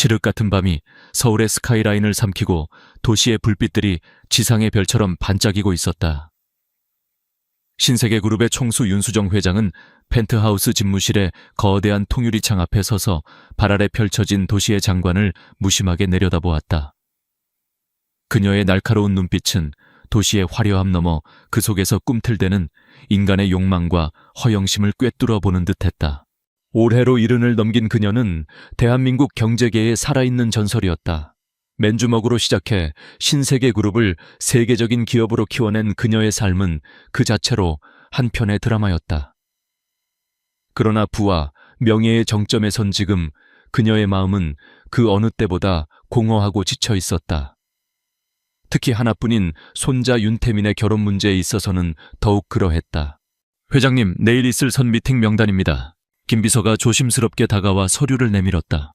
칠흑 같은 밤이 서울의 스카이라인을 삼키고 도시의 불빛들이 지상의 별처럼 반짝이고 있었다. 신세계그룹의 총수 윤수정 회장은 펜트하우스 집무실의 거대한 통유리창 앞에 서서 발 아래 펼쳐진 도시의 장관을 무심하게 내려다보았다. 그녀의 날카로운 눈빛은 도시의 화려함 너머 그 속에서 꿈틀대는 인간의 욕망과 허영심을 꿰뚫어 보는 듯했다. 올해로 70을 넘긴 그녀는 대한민국 경제계의 살아있는 전설이었다. 맨주먹으로 시작해 신세계그룹을 세계적인 기업으로 키워낸 그녀의 삶은 그 자체로 한 편의 드라마였다. 그러나 부와 명예의 정점에 선 지금 그녀의 마음은 그 어느 때보다 공허하고 지쳐 있었다. 특히 하나뿐인 손자 윤태민의 결혼 문제에 있어서는 더욱 그러했다. 회장님, 내일 있을 선 미팅 명단입니다. 김 비서가 조심스럽게 다가와 서류를 내밀었다.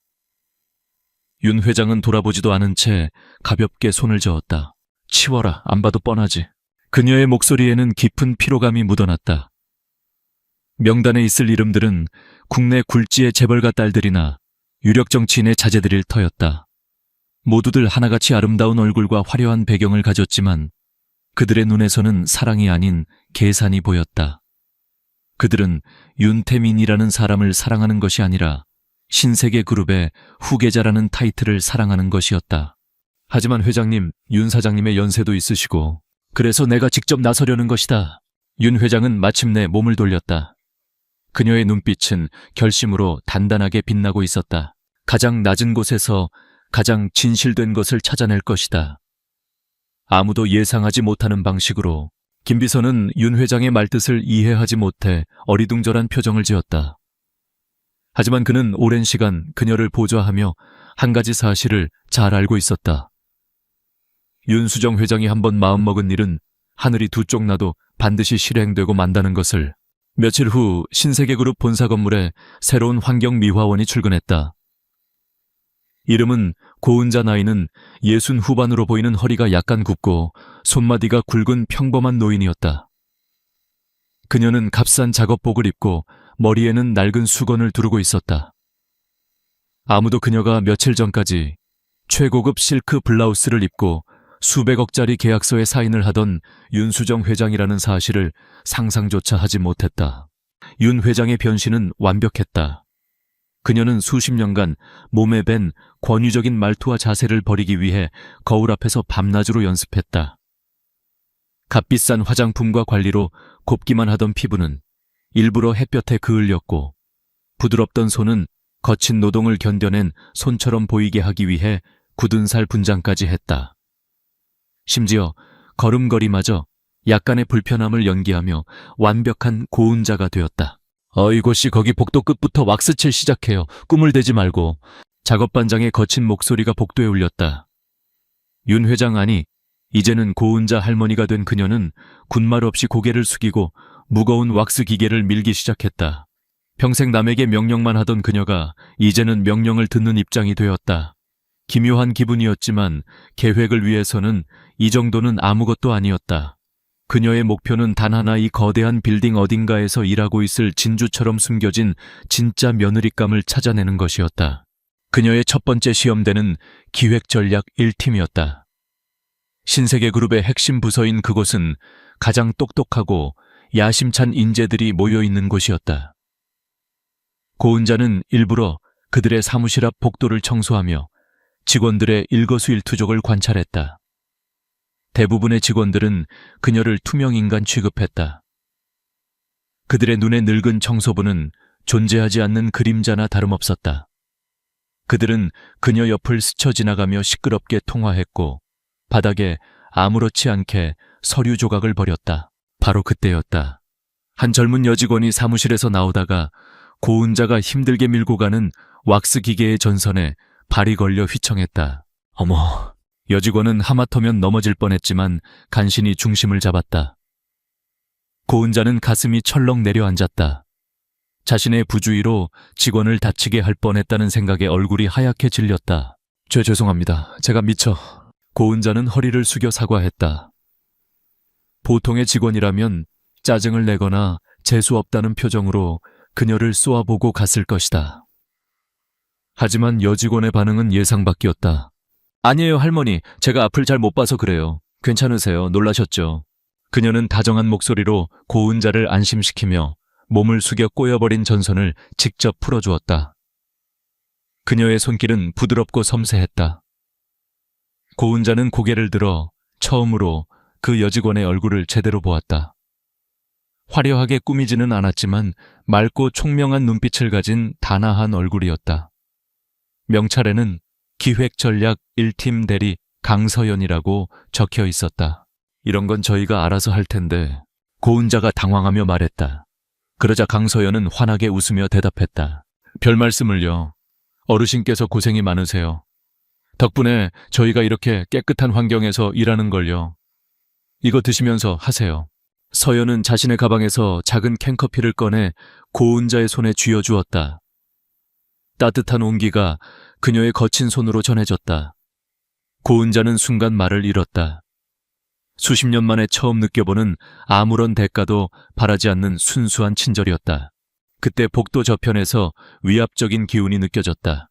윤 회장은 돌아보지도 않은 채 가볍게 손을 저었다. 치워라, 안 봐도 뻔하지. 그녀의 목소리에는 깊은 피로감이 묻어났다. 명단에 있을 이름들은 국내 굴지의 재벌가 딸들이나 유력 정치인의 자제들일 터였다. 모두들 하나같이 아름다운 얼굴과 화려한 배경을 가졌지만 그들의 눈에서는 사랑이 아닌 계산이 보였다. 그들은 윤태민이라는 사람을 사랑하는 것이 아니라 신세계그룹의 후계자라는 타이틀을 사랑하는 것이었다. 하지만 회장님, 윤 사장님의 연세도 있으시고 그래서 내가 직접 나서려는 것이다. 윤 회장은 마침내 몸을 돌렸다. 그녀의 눈빛은 결심으로 단단하게 빛나고 있었다. 가장 낮은 곳에서 가장 진실된 것을 찾아낼 것이다. 아무도 예상하지 못하는 방식으로 김 비서는 윤 회장의 말뜻을 이해하지 못해 어리둥절한 표정을 지었다. 하지만 그는 오랜 시간 그녀를 보좌하며 한 가지 사실을 잘 알고 있었다. 윤수정 회장이 한번 마음먹은 일은 하늘이 두 쪽 나도 반드시 실행되고 만다는 것을. 며칠 후 신세계그룹 본사 건물에 새로운 환경미화원이 출근했다. 이름은 고은자, 나이는 60 후반으로 보이는 허리가 약간 굽고 손마디가 굵은 평범한 노인이었다. 그녀는 값싼 작업복을 입고 머리에는 낡은 수건을 두르고 있었다. 아무도 그녀가 며칠 전까지 최고급 실크 블라우스를 입고 수백억짜리 계약서에 사인을 하던 윤수정 회장이라는 사실을 상상조차 하지 못했다. 윤 회장의 변신은 완벽했다. 그녀는 수십 년간 몸에 밴 권위적인 말투와 자세를 버리기 위해 거울 앞에서 밤낮으로 연습했다. 값비싼 화장품과 관리로 곱기만 하던 피부는 일부러 햇볕에 그을렸고 부드럽던 손은 거친 노동을 견뎌낸 손처럼 보이게 하기 위해 굳은 살 분장까지 했다. 심지어 걸음걸이마저 약간의 불편함을 연기하며 완벽한 고운자가 되었다. 어이고씨, 거기 복도 끝부터 왁스칠 시작해요. 꿈을 대지 말고. 작업반장의 거친 목소리가 복도에 울렸다. 윤 회장 아니, 이제는 고운자 할머니가 된 그녀는 군말 없이 고개를 숙이고 무거운 왁스 기계를 밀기 시작했다. 평생 남에게 명령만 하던 그녀가 이제는 명령을 듣는 입장이 되었다. 기묘한 기분이었지만 계획을 위해서는 이 정도는 아무것도 아니었다. 그녀의 목표는 단 하나, 이 거대한 빌딩 어딘가에서 일하고 있을 진주처럼 숨겨진 진짜 며느리감을 찾아내는 것이었다. 그녀의 첫 번째 시험대는 기획전략 1팀이었다. 신세계그룹의 핵심 부서인 그곳은 가장 똑똑하고 야심찬 인재들이 모여있는 곳이었다. 고은자는 일부러 그들의 사무실 앞 복도를 청소하며 직원들의 일거수일투족을 관찰했다. 대부분의 직원들은 그녀를 투명인간 취급했다. 그들의 눈에 늙은 청소부는 존재하지 않는 그림자나 다름없었다. 그들은 그녀 옆을 스쳐 지나가며 시끄럽게 통화했고 바닥에 아무렇지 않게 서류 조각을 버렸다. 바로 그때였다. 한 젊은 여직원이 사무실에서 나오다가 고은자가 힘들게 밀고 가는 왁스 기계의 전선에 발이 걸려 휘청했다. 어머. 여직원은 하마터면 넘어질 뻔했지만 간신히 중심을 잡았다. 고은자는 가슴이 철렁 내려앉았다. 자신의 부주의로 직원을 다치게 할 뻔했다는 생각에 얼굴이 하얗게 질렸다. 죄송합니다. 제가 미처. 고은자는 허리를 숙여 사과했다. 보통의 직원이라면 짜증을 내거나 재수 없다는 표정으로 그녀를 쏘아보고 갔을 것이다. 하지만 여직원의 반응은 예상 밖이었다. 아니에요, 할머니. 제가 앞을 잘 못 봐서 그래요. 괜찮으세요? 놀라셨죠? 그녀는 다정한 목소리로 고은자를 안심시키며 몸을 숙여 꼬여버린 전선을 직접 풀어주었다. 그녀의 손길은 부드럽고 섬세했다. 고은자는 고개를 들어 처음으로 그 여직원의 얼굴을 제대로 보았다. 화려하게 꾸미지는 않았지만 맑고 총명한 눈빛을 가진 단아한 얼굴이었다. 명찰에는 기획전략 1팀 대리 강서연이라고 적혀 있었다. 이런 건 저희가 알아서 할 텐데, 고은자가 당황하며 말했다. 그러자 강서연은 환하게 웃으며 대답했다. 별 말씀을요. 어르신께서 고생이 많으세요. 덕분에 저희가 이렇게 깨끗한 환경에서 일하는 걸요. 이거 드시면서 하세요. 서연은 자신의 가방에서 작은 캔커피를 꺼내 고은자의 손에 쥐어주었다. 따뜻한 온기가 그녀의 거친 손으로 전해졌다. 고은자는 순간 말을 잃었다. 수십 년 만에 처음 느껴보는 아무런 대가도 바라지 않는 순수한 친절이었다. 그때 복도 저편에서 위압적인 기운이 느껴졌다.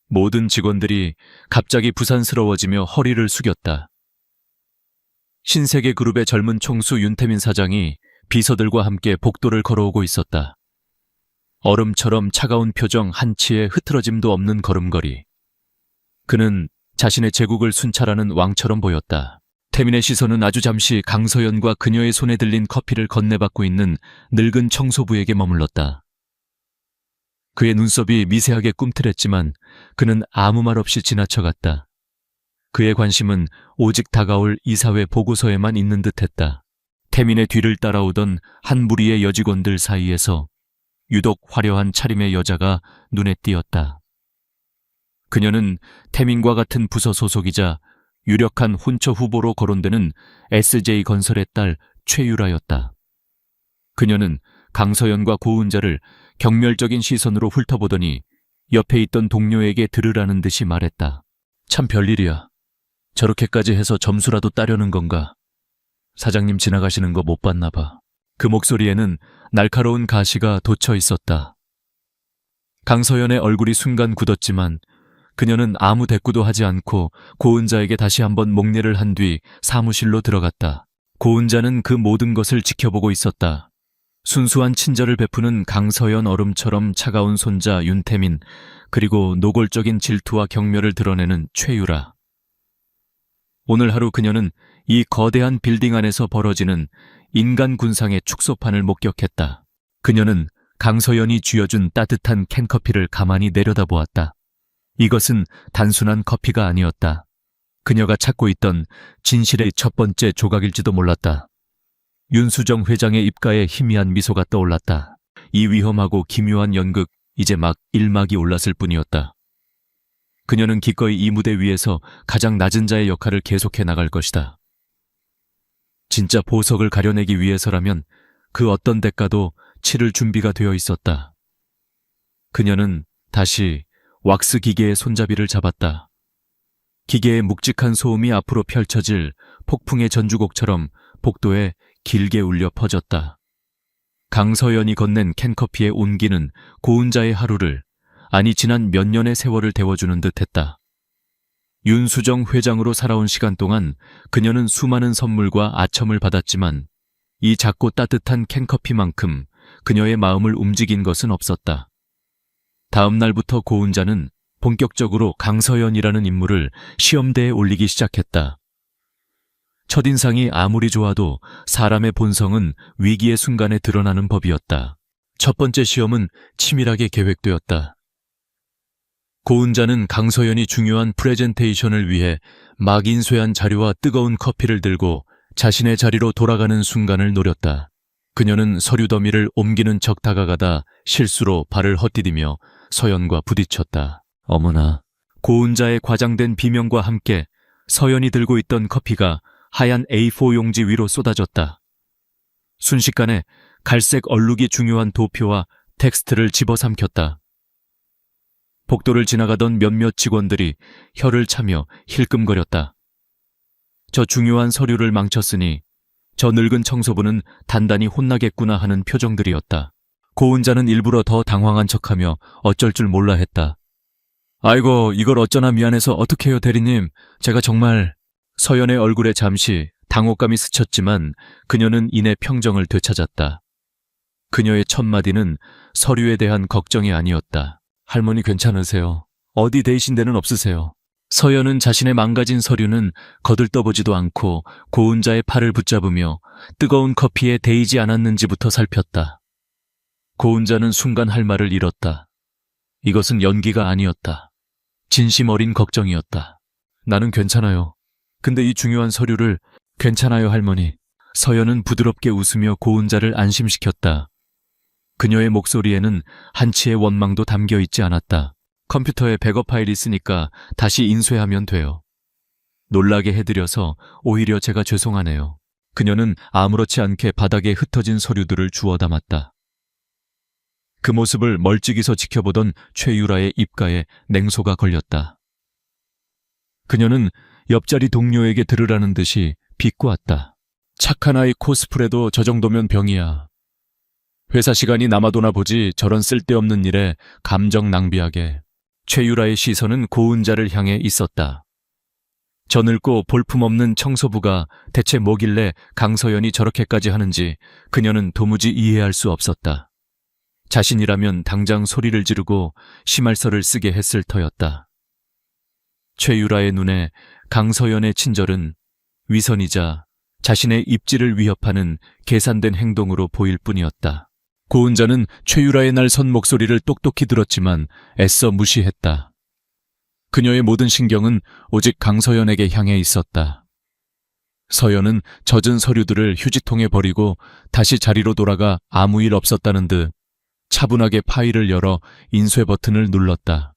모든 직원들이 갑자기 부산스러워지며 허리를 숙였다. 신세계 그룹의 젊은 총수 윤태민 사장이 비서들과 함께 복도를 걸어오고 있었다. 얼음처럼 차가운 표정 한치의 흐트러짐도 없는 걸음걸이. 그는 자신의 제국을 순찰하는 왕처럼 보였다. 태민의 시선은 아주 잠시 강서연과 그녀의 손에 들린 커피를 건네받고 있는 늙은 청소부에게 머물렀다. 그의 눈썹이 미세하게 꿈틀했지만 그는 아무 말 없이 지나쳐갔다. 그의 관심은 오직 다가올 이사회 보고서에만 있는 듯했다. 태민의 뒤를 따라오던 한 무리의 여직원들 사이에서 유독 화려한 차림의 여자가 눈에 띄었다. 그녀는 태민과 같은 부서 소속이자 유력한 혼처 후보로 거론되는 SJ건설의 딸 최유라였다. 그녀는 강서연과 고은자를 경멸적인 시선으로 훑어보더니 옆에 있던 동료에게 들으라는 듯이 말했다. 참 별일이야. 저렇게까지 해서 점수라도 따려는 건가? 사장님 지나가시는 거 못 봤나 봐. 그 목소리에는 날카로운 가시가 돋쳐 있었다. 강서연의 얼굴이 순간 굳었지만 그녀는 아무 대꾸도 하지 않고 고은자에게 다시 한번 목례를 한 뒤 사무실로 들어갔다. 고은자는 그 모든 것을 지켜보고 있었다. 순수한 친절을 베푸는 강서연 얼음처럼 차가운 손자 윤태민, 그리고 노골적인 질투와 경멸을 드러내는 최유라. 오늘 하루 그녀는 이 거대한 빌딩 안에서 벌어지는 인간 군상의 축소판을 목격했다. 그녀는 강서연이 쥐어준 따뜻한 캔커피를 가만히 내려다보았다. 이것은 단순한 커피가 아니었다. 그녀가 찾고 있던 진실의 첫 번째 조각일지도 몰랐다. 윤수정 회장의 입가에 희미한 미소가 떠올랐다. 이 위험하고 기묘한 연극, 이제 막 1막이 올랐을 뿐이었다. 그녀는 기꺼이 이 무대 위에서 가장 낮은 자의 역할을 계속해 나갈 것이다. 진짜 보석을 가려내기 위해서라면 그 어떤 대가도 치를 준비가 되어 있었다. 그녀는 다시 왁스 기계의 손잡이를 잡았다. 기계의 묵직한 소음이 앞으로 펼쳐질 폭풍의 전주곡처럼 복도에 길게 울려 퍼졌다. 강서연이 건넨 캔커피의 온기는 고은자의 하루를, 아니 지난 몇 년의 세월을 데워주는 듯했다. 윤수정 회장으로 살아온 시간 동안 그녀는 수많은 선물과 아첨을 받았지만 이 작고 따뜻한 캔커피만큼 그녀의 마음을 움직인 것은 없었다. 다음 날부터 고은자는 본격적으로 강서연이라는 인물을 시험대에 올리기 시작했다. 첫인상이 아무리 좋아도 사람의 본성은 위기의 순간에 드러나는 법이었다. 첫 번째 시험은 치밀하게 계획되었다. 고은자는 강서연이 중요한 프레젠테이션을 위해 막 인쇄한 자료와 뜨거운 커피를 들고 자신의 자리로 돌아가는 순간을 노렸다. 그녀는 서류 더미를 옮기는 척 다가가다 실수로 발을 헛디디며 서연과 부딪혔다. 어머나. 고은자의 과장된 비명과 함께 서연이 들고 있던 커피가 하얀 A4 용지 위로 쏟아졌다. 순식간에 갈색 얼룩이 중요한 도표와 텍스트를 집어삼켰다. 복도를 지나가던 몇몇 직원들이 혀를 차며 힐끔거렸다. 저 중요한 서류를 망쳤으니 저 늙은 청소부는 단단히 혼나겠구나 하는 표정들이었다. 고은자는 일부러 더 당황한 척하며 어쩔 줄 몰라 했다. 아이고, 이걸 어쩌나 미안해서 어떡해요, 대리님. 제가 정말... 서연의 얼굴에 잠시 당혹감이 스쳤지만 그녀는 이내 평정을 되찾았다. 그녀의 첫 마디는 서류에 대한 걱정이 아니었다. 할머니 괜찮으세요? 어디 대이신 데는 없으세요? 서연은 자신의 망가진 서류는 거들떠보지도 않고 고은자의 팔을 붙잡으며 뜨거운 커피에 데이지 않았는지부터 살폈다. 고은자는 순간 할 말을 잃었다. 이것은 연기가 아니었다. 진심 어린 걱정이었다. 나는 괜찮아요. 근데 이 중요한 서류를... 괜찮아요, 할머니. 서연은 부드럽게 웃으며 고은자를 안심시켰다. 그녀의 목소리에는 한치의 원망도 담겨 있지 않았다. 컴퓨터에 백업 파일이 있으니까 다시 인쇄하면 돼요. 놀라게 해드려서 오히려 제가 죄송하네요. 그녀는 아무렇지 않게 바닥에 흩어진 서류들을 주워 담았다. 그 모습을 멀찍이서 지켜보던 최유라의 입가에 냉소가 걸렸다. 그녀는 옆자리 동료에게 들으라는 듯이 비꼬았다. 착한 아이 코스프레도 저 정도면 병이야. 회사 시간이 남아도나 보지 저런 쓸데없는 일에 감정 낭비하게. 최유라의 시선은 고은자를 향해 있었다. 저 늙고 볼품없는 청소부가 대체 뭐길래 강서연이 저렇게까지 하는지 그녀는 도무지 이해할 수 없었다. 자신이라면 당장 소리를 지르고 심할서를 쓰게 했을 터였다. 최유라의 눈에 강서연의 친절은 위선이자 자신의 입지를 위협하는 계산된 행동으로 보일 뿐이었다. 고은자는 최유라의 날선 목소리를 똑똑히 들었지만 애써 무시했다. 그녀의 모든 신경은 오직 강서연에게 향해 있었다. 서연은 젖은 서류들을 휴지통에 버리고 다시 자리로 돌아가 아무 일 없었다는 듯 차분하게 파일을 열어 인쇄 버튼을 눌렀다.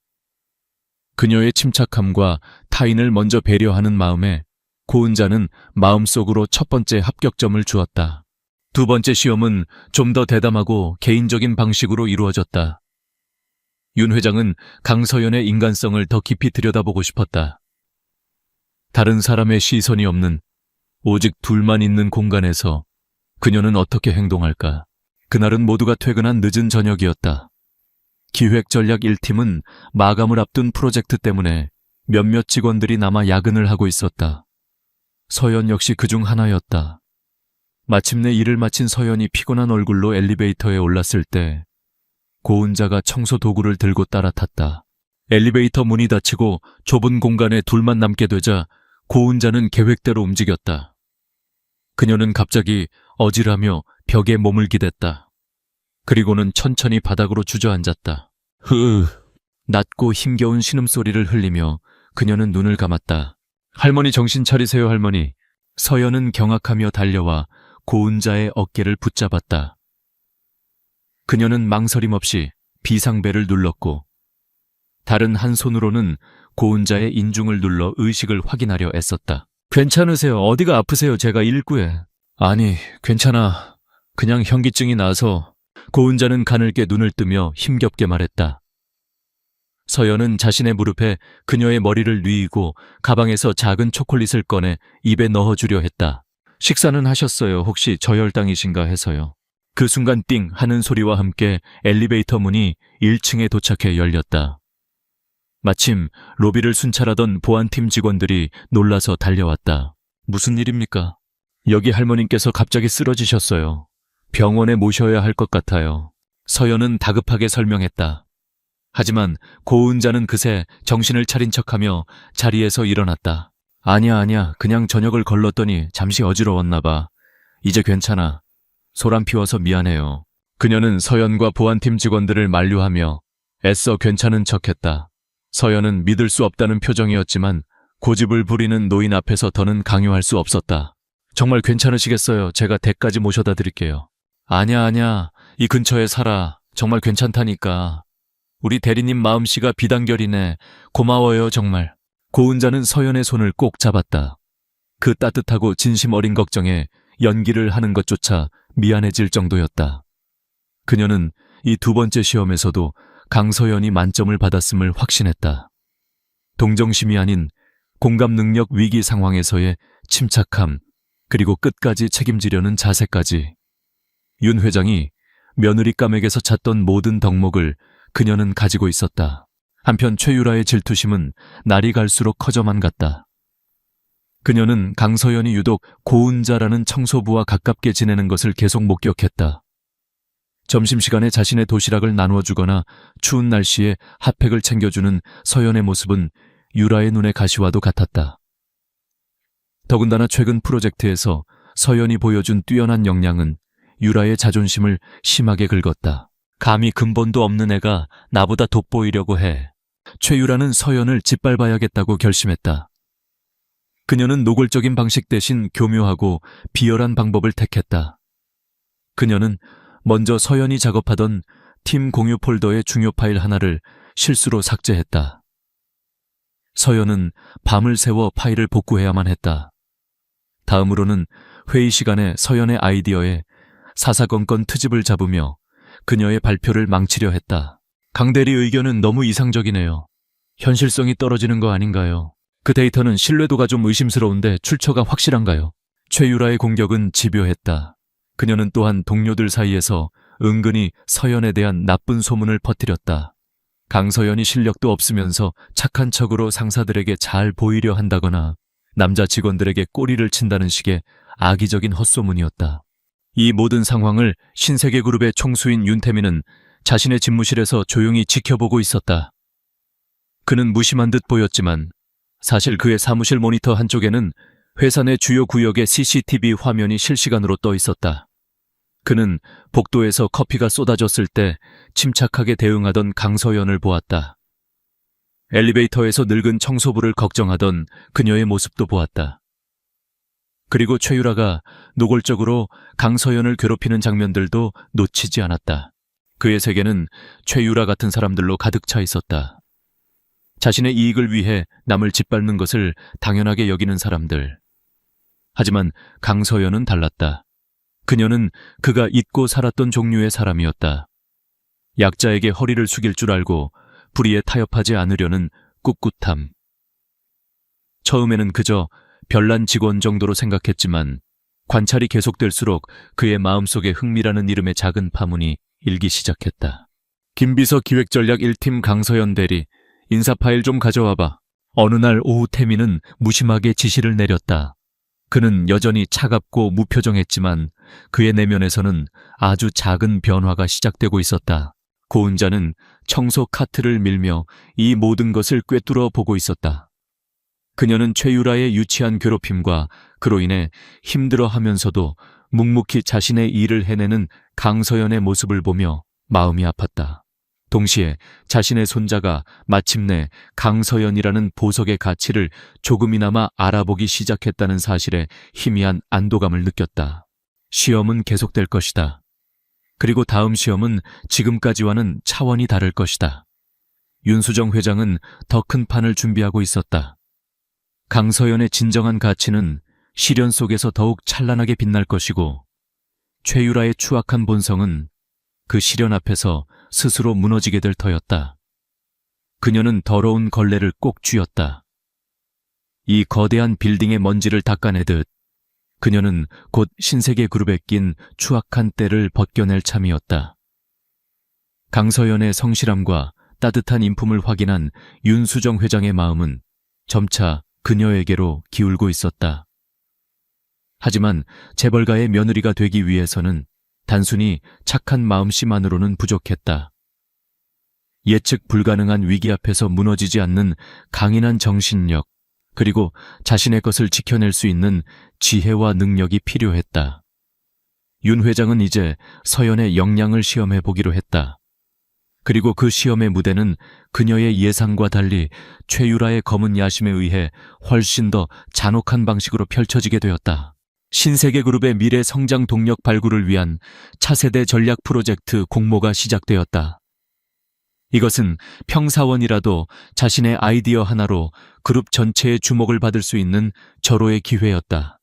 그녀의 침착함과 타인을 먼저 배려하는 마음에 고은자는 마음속으로 첫 번째 합격점을 주었다. 두 번째 시험은 좀 더 대담하고 개인적인 방식으로 이루어졌다. 윤 회장은 강서연의 인간성을 더 깊이 들여다보고 싶었다. 다른 사람의 시선이 없는 오직 둘만 있는 공간에서 그녀는 어떻게 행동할까? 그날은 모두가 퇴근한 늦은 저녁이었다. 기획전략 1팀은 마감을 앞둔 프로젝트 때문에 몇몇 직원들이 남아 야근을 하고 있었다. 서연 역시 그중 하나였다. 마침내 일을 마친 서연이 피곤한 얼굴로 엘리베이터에 올랐을 때 고은자가 청소 도구를 들고 따라탔다. 엘리베이터 문이 닫히고 좁은 공간에 둘만 남게 되자 고은자는 계획대로 움직였다. 그녀는 갑자기 어지라며 벽에 몸을 기댔다. 그리고는 천천히 바닥으로 주저앉았다. 낮고 힘겨운 신음소리를 흘리며 그녀는 눈을 감았다. 할머니 정신 차리세요, 할머니. 서연은 경악하며 달려와 고은자의 어깨를 붙잡았다. 그녀는 망설임 없이 비상벨을 눌렀고 다른 한 손으로는 고은자의 인중을 눌러 의식을 확인하려 애썼다. 괜찮으세요? 어디가 아프세요? 제가 일구에. 아니, 괜찮아. 그냥 현기증이 나서. 고은자는 가늘게 눈을 뜨며 힘겹게 말했다. 서연은 자신의 무릎에 그녀의 머리를 뉘이고 가방에서 작은 초콜릿을 꺼내 입에 넣어주려 했다. 식사는 하셨어요? 혹시 저혈당이신가 해서요. 그 순간 띵 하는 소리와 함께 엘리베이터 문이 1층에 도착해 열렸다. 마침 로비를 순찰하던 보안팀 직원들이 놀라서 달려왔다. 무슨 일입니까? 여기 할머님께서 갑자기 쓰러지셨어요. 병원에 모셔야 할 것 같아요. 서연은 다급하게 설명했다. 하지만 고은자는 그새 정신을 차린 척하며 자리에서 일어났다. 아니야. 그냥 저녁을 걸렀더니 잠시 어지러웠나 봐. 이제 괜찮아. 소란 피워서 미안해요. 그녀는 서연과 보안팀 직원들을 만류하며 애써 괜찮은 척했다. 서연은 믿을 수 없다는 표정이었지만 고집을 부리는 노인 앞에서 더는 강요할 수 없었다. 정말 괜찮으시겠어요? 제가 댁까지 모셔다 드릴게요. 아니야. 이 근처에 살아. 정말 괜찮다니까. 우리 대리님 마음씨가 비단결이네. 고마워요, 정말. 고은자는 서연의 손을 꼭 잡았다. 그 따뜻하고 진심 어린 걱정에 연기를 하는 것조차 미안해질 정도였다. 그녀는 이 두 번째 시험에서도 강서연이 만점을 받았음을 확신했다. 동정심이 아닌 공감 능력 위기 상황에서의 침착함, 그리고 끝까지 책임지려는 자세까지. 윤 회장이 며느리 까맥에서 찾던 모든 덕목을 그녀는 가지고 있었다. 한편 최유라의 질투심은 날이 갈수록 커져만 갔다. 그녀는 강서연이 유독 고은자라는 청소부와 가깝게 지내는 것을 계속 목격했다. 점심시간에 자신의 도시락을 나누어주거나 추운 날씨에 핫팩을 챙겨주는 서연의 모습은 유라의 눈에 가시와도 같았다. 더군다나 최근 프로젝트에서 서연이 보여준 뛰어난 역량은 유라의 자존심을 심하게 긁었다. 감히 근본도 없는 애가 나보다 돋보이려고 해. 최유라는 서연을 짓밟아야겠다고 결심했다. 그녀는 노골적인 방식 대신 교묘하고 비열한 방법을 택했다. 그녀는 먼저 서연이 작업하던 팀 공유 폴더의 중요 파일 하나를 실수로 삭제했다. 서연은 밤을 새워 파일을 복구해야만 했다. 다음으로는 회의 시간에 서연의 아이디어에 사사건건 트집을 잡으며 그녀의 발표를 망치려 했다. 강 대리 의견은 너무 이상적이네요. 현실성이 떨어지는 거 아닌가요? 그 데이터는 신뢰도가 좀 의심스러운데 출처가 확실한가요? 최유라의 공격은 집요했다. 그녀는 또한 동료들 사이에서 은근히 서연에 대한 나쁜 소문을 퍼뜨렸다. 강서연이 실력도 없으면서 착한 척으로 상사들에게 잘 보이려 한다거나 남자 직원들에게 꼬리를 친다는 식의 악의적인 헛소문이었다. 이 모든 상황을 신세계그룹의 총수인 윤태민은 자신의 집무실에서 조용히 지켜보고 있었다. 그는 무심한 듯 보였지만 사실 그의 사무실 모니터 한쪽에는 회사 내 주요 구역의 CCTV 화면이 실시간으로 떠 있었다. 그는 복도에서 커피가 쏟아졌을 때 침착하게 대응하던 강서연을 보았다. 엘리베이터에서 늙은 청소부를 걱정하던 그녀의 모습도 보았다. 그리고 최유라가 노골적으로 강서연을 괴롭히는 장면들도 놓치지 않았다. 그의 세계는 최유라 같은 사람들로 가득 차 있었다. 자신의 이익을 위해 남을 짓밟는 것을 당연하게 여기는 사람들. 하지만 강서연은 달랐다. 그녀는 그가 잊고 살았던 종류의 사람이었다. 약자에게 허리를 숙일 줄 알고 불의에 타협하지 않으려는 꿋꿋함. 처음에는 그저 별난 직원 정도로 생각했지만 관찰이 계속될수록 그의 마음속에 흥미라는 이름의 작은 파문이 일기 시작했다. 김비서 기획전략 1팀 강서연 대리, 인사 파일 좀 가져와봐. 어느 날 오후 태민은 무심하게 지시를 내렸다. 그는 여전히 차갑고 무표정했지만 그의 내면에서는 아주 작은 변화가 시작되고 있었다. 고은자는 청소 카트를 밀며 이 모든 것을 꿰뚫어 보고 있었다. 그녀는 최유라의 유치한 괴롭힘과 그로 인해 힘들어하면서도 묵묵히 자신의 일을 해내는 강서연의 모습을 보며 마음이 아팠다. 동시에 자신의 손자가 마침내 강서연이라는 보석의 가치를 조금이나마 알아보기 시작했다는 사실에 희미한 안도감을 느꼈다. 시험은 계속될 것이다. 그리고 다음 시험은 지금까지와는 차원이 다를 것이다. 윤수정 회장은 더 큰 판을 준비하고 있었다. 강서연의 진정한 가치는 시련 속에서 더욱 찬란하게 빛날 것이고 최유라의 추악한 본성은 그 시련 앞에서 스스로 무너지게 될 터였다. 그녀는 더러운 걸레를 꼭 쥐었다. 이 거대한 빌딩의 먼지를 닦아내듯 그녀는 곧 신세계그룹에 낀 추악한 때를 벗겨낼 참이었다. 강서연의 성실함과 따뜻한 인품을 확인한 윤수정 회장의 마음은 점차 그녀에게로 기울고 있었다. 하지만 재벌가의 며느리가 되기 위해서는 단순히 착한 마음씨만으로는 부족했다. 예측 불가능한 위기 앞에서 무너지지 않는 강인한 정신력, 그리고 자신의 것을 지켜낼 수 있는 지혜와 능력이 필요했다. 윤 회장은 이제 서연의 역량을 시험해 보기로 했다. 그리고 그 시험의 무대는 그녀의 예상과 달리 최유라의 검은 야심에 의해 훨씬 더 잔혹한 방식으로 펼쳐지게 되었다. 신세계그룹의 미래 성장 동력 발굴을 위한 차세대 전략 프로젝트 공모가 시작되었다. 이것은 평사원이라도 자신의 아이디어 하나로 그룹 전체의 주목을 받을 수 있는 절호의 기회였다.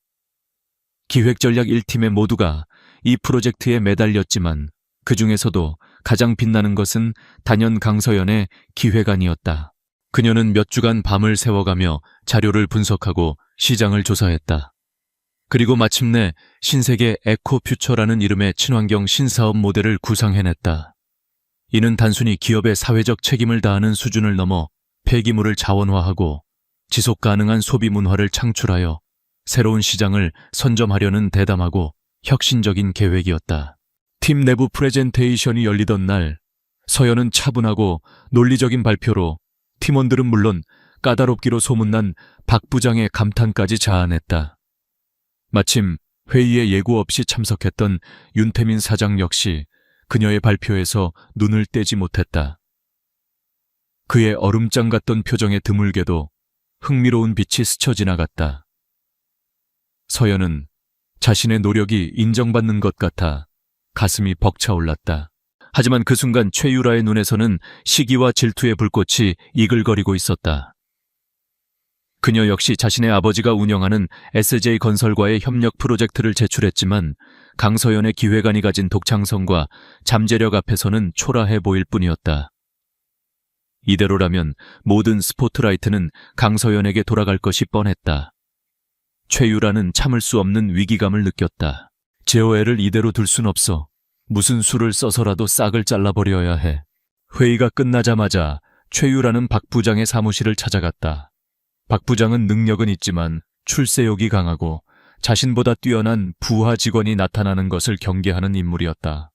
기획전략 1팀의 모두가 이 프로젝트에 매달렸지만 그 중에서도 가장 빛나는 것은 단연 강서연의 기획안이었다. 그녀는 몇 주간 밤을 새워가며 자료를 분석하고 시장을 조사했다. 그리고 마침내 신세계 에코퓨처라는 이름의 친환경 신사업 모델을 구상해냈다. 이는 단순히 기업의 사회적 책임을 다하는 수준을 넘어 폐기물을 자원화하고 지속 가능한 소비 문화를 창출하여 새로운 시장을 선점하려는 대담하고 혁신적인 계획이었다. 팀 내부 프레젠테이션이 열리던 날, 서연은 차분하고 논리적인 발표로 팀원들은 물론 까다롭기로 소문난 박 부장의 감탄까지 자아냈다. 마침 회의에 예고 없이 참석했던 윤태민 사장 역시 그녀의 발표에서 눈을 떼지 못했다. 그의 얼음장 같던 표정에 드물게도 흥미로운 빛이 스쳐 지나갔다. 서연은 자신의 노력이 인정받는 것 같아 가슴이 벅차올랐다. 하지만 그 순간 최유라의 눈에서는 시기와 질투의 불꽃이 이글거리고 있었다. 그녀 역시 자신의 아버지가 운영하는 SJ건설과의 협력 프로젝트를 제출했지만 강서연의 기획안이 가진 독창성과 잠재력 앞에서는 초라해 보일 뿐이었다. 이대로라면 모든 스포트라이트는 강서연에게 돌아갈 것이 뻔했다. 최유라는 참을 수 없는 위기감을 느꼈다. 제어애를 이대로 둘 순 없어. 무슨 수를 써서라도 싹을 잘라버려야 해. 회의가 끝나자마자 최유라는 박 부장의 사무실을 찾아갔다. 박 부장은 능력은 있지만 출세욕이 강하고 자신보다 뛰어난 부하 직원이 나타나는 것을 경계하는 인물이었다.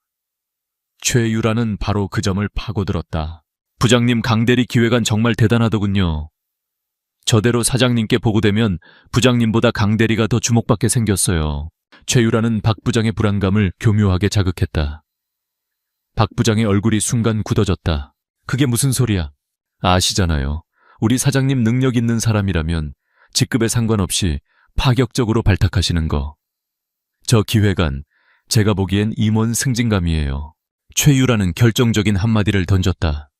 최유라는 바로 그 점을 파고들었다. 부장님, 강대리 기획안 정말 대단하더군요. 저대로 사장님께 보고되면 부장님보다 강대리가 더 주목받게 생겼어요. 최유라는 박 부장의 불안감을 교묘하게 자극했다. 박 부장의 얼굴이 순간 굳어졌다. 그게 무슨 소리야? 아시잖아요. 우리 사장님 능력 있는 사람이라면 직급에 상관없이 파격적으로 발탁하시는 거. 저 기획안, 제가 보기엔 임원 승진감이에요. 최유라는 결정적인 한마디를 던졌다.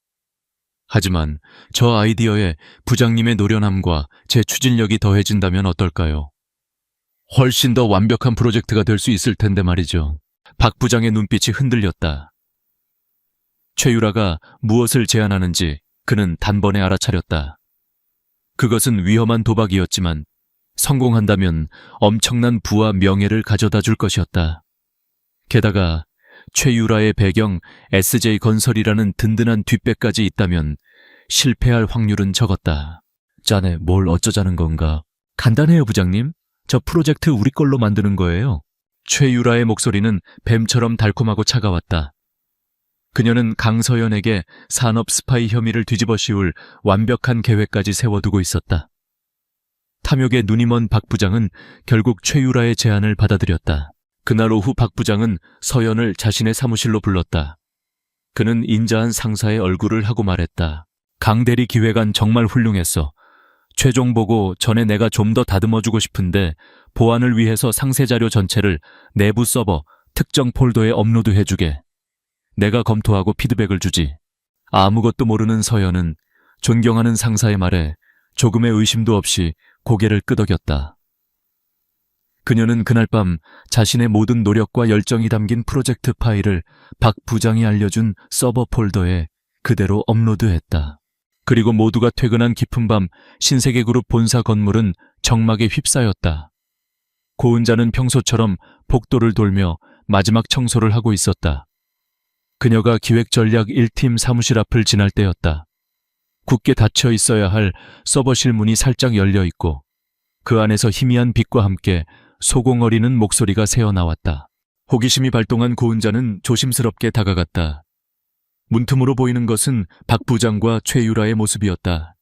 하지만 저 아이디어에 부장님의 노련함과 제 추진력이 더해진다면 어떨까요? 훨씬 더 완벽한 프로젝트가 될 수 있을 텐데 말이죠. 박 부장의 눈빛이 흔들렸다. 최유라가 무엇을 제안하는지 그는 단번에 알아차렸다. 그것은 위험한 도박이었지만 성공한다면 엄청난 부와 명예를 가져다 줄 것이었다. 게다가 최유라의 배경 SJ건설이라는 든든한 뒷배까지 있다면 실패할 확률은 적었다. 자네 뭘 어쩌자는 건가? 간단해요, 부장님. 저 프로젝트 우리 걸로 만드는 거예요. 최유라의 목소리는 뱀처럼 달콤하고 차가웠다. 그녀는 강서연에게 산업 스파이 혐의를 뒤집어 씌울 완벽한 계획까지 세워두고 있었다. 탐욕에 눈이 먼 박 부장은 결국 최유라의 제안을 받아들였다. 그날 오후 박 부장은 서연을 자신의 사무실로 불렀다. 그는 인자한 상사의 얼굴을 하고 말했다. 강대리 기획안 정말 훌륭했어. 최종 보고 전에 내가 좀 더 다듬어주고 싶은데 보안을 위해서 상세 자료 전체를 내부 서버 특정 폴더에 업로드해주게. 내가 검토하고 피드백을 주지. 아무것도 모르는 서연은 존경하는 상사의 말에 조금의 의심도 없이 고개를 끄덕였다. 그녀는 그날 밤 자신의 모든 노력과 열정이 담긴 프로젝트 파일을 박 부장이 알려준 서버 폴더에 그대로 업로드했다. 그리고 모두가 퇴근한 깊은 밤 신세계그룹 본사 건물은 정막에 휩싸였다. 고은자는 평소처럼 복도를 돌며 마지막 청소를 하고 있었다. 그녀가 기획전략 1팀 사무실 앞을 지날 때였다. 굳게 닫혀 있어야 할 서버실 문이 살짝 열려 있고 그 안에서 희미한 빛과 함께 소공어리는 목소리가 새어나왔다. 호기심이 발동한 고은자는 조심스럽게 다가갔다. 문틈으로 보이는 것은 박 부장과 최유라의 모습이었다.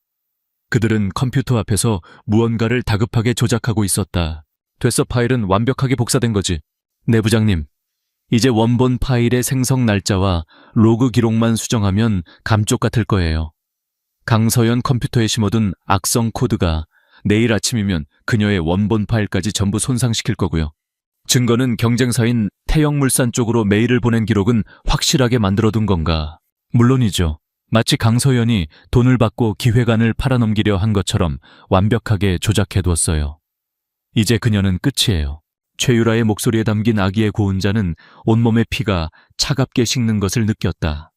그들은 컴퓨터 앞에서 무언가를 다급하게 조작하고 있었다. 됐어, 파일은 완벽하게 복사된 거지. 네, 부장님. 이제 원본 파일의 생성 날짜와 로그 기록만 수정하면 감쪽 같을 거예요. 강서연 컴퓨터에 심어둔 악성 코드가 내일 아침이면 그녀의 원본 파일까지 전부 손상시킬 거고요. 증거는 경쟁사인 태영물산 쪽으로 메일을 보낸 기록은 확실하게 만들어둔 건가? 물론이죠. 마치 강서연이 돈을 받고 기획안을 팔아넘기려 한 것처럼 완벽하게 조작해두었어요. 이제 그녀는 끝이에요. 최유라의 목소리에 담긴 아기의 고운자는 온몸의 피가 차갑게 식는 것을 느꼈다.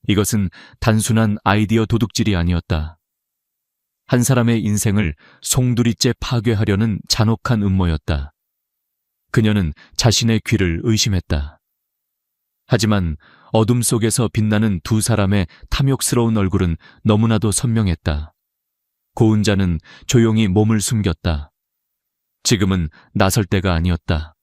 이것은 단순한 아이디어 도둑질이 아니었다. 한 사람의 인생을 송두리째 파괴하려는 잔혹한 음모였다. 그녀는 자신의 귀를 의심했다. 하지만 어둠 속에서 빛나는 두 사람의 탐욕스러운 얼굴은 너무나도 선명했다. 고은자는 조용히 몸을 숨겼다. 지금은 나설 때가 아니었다.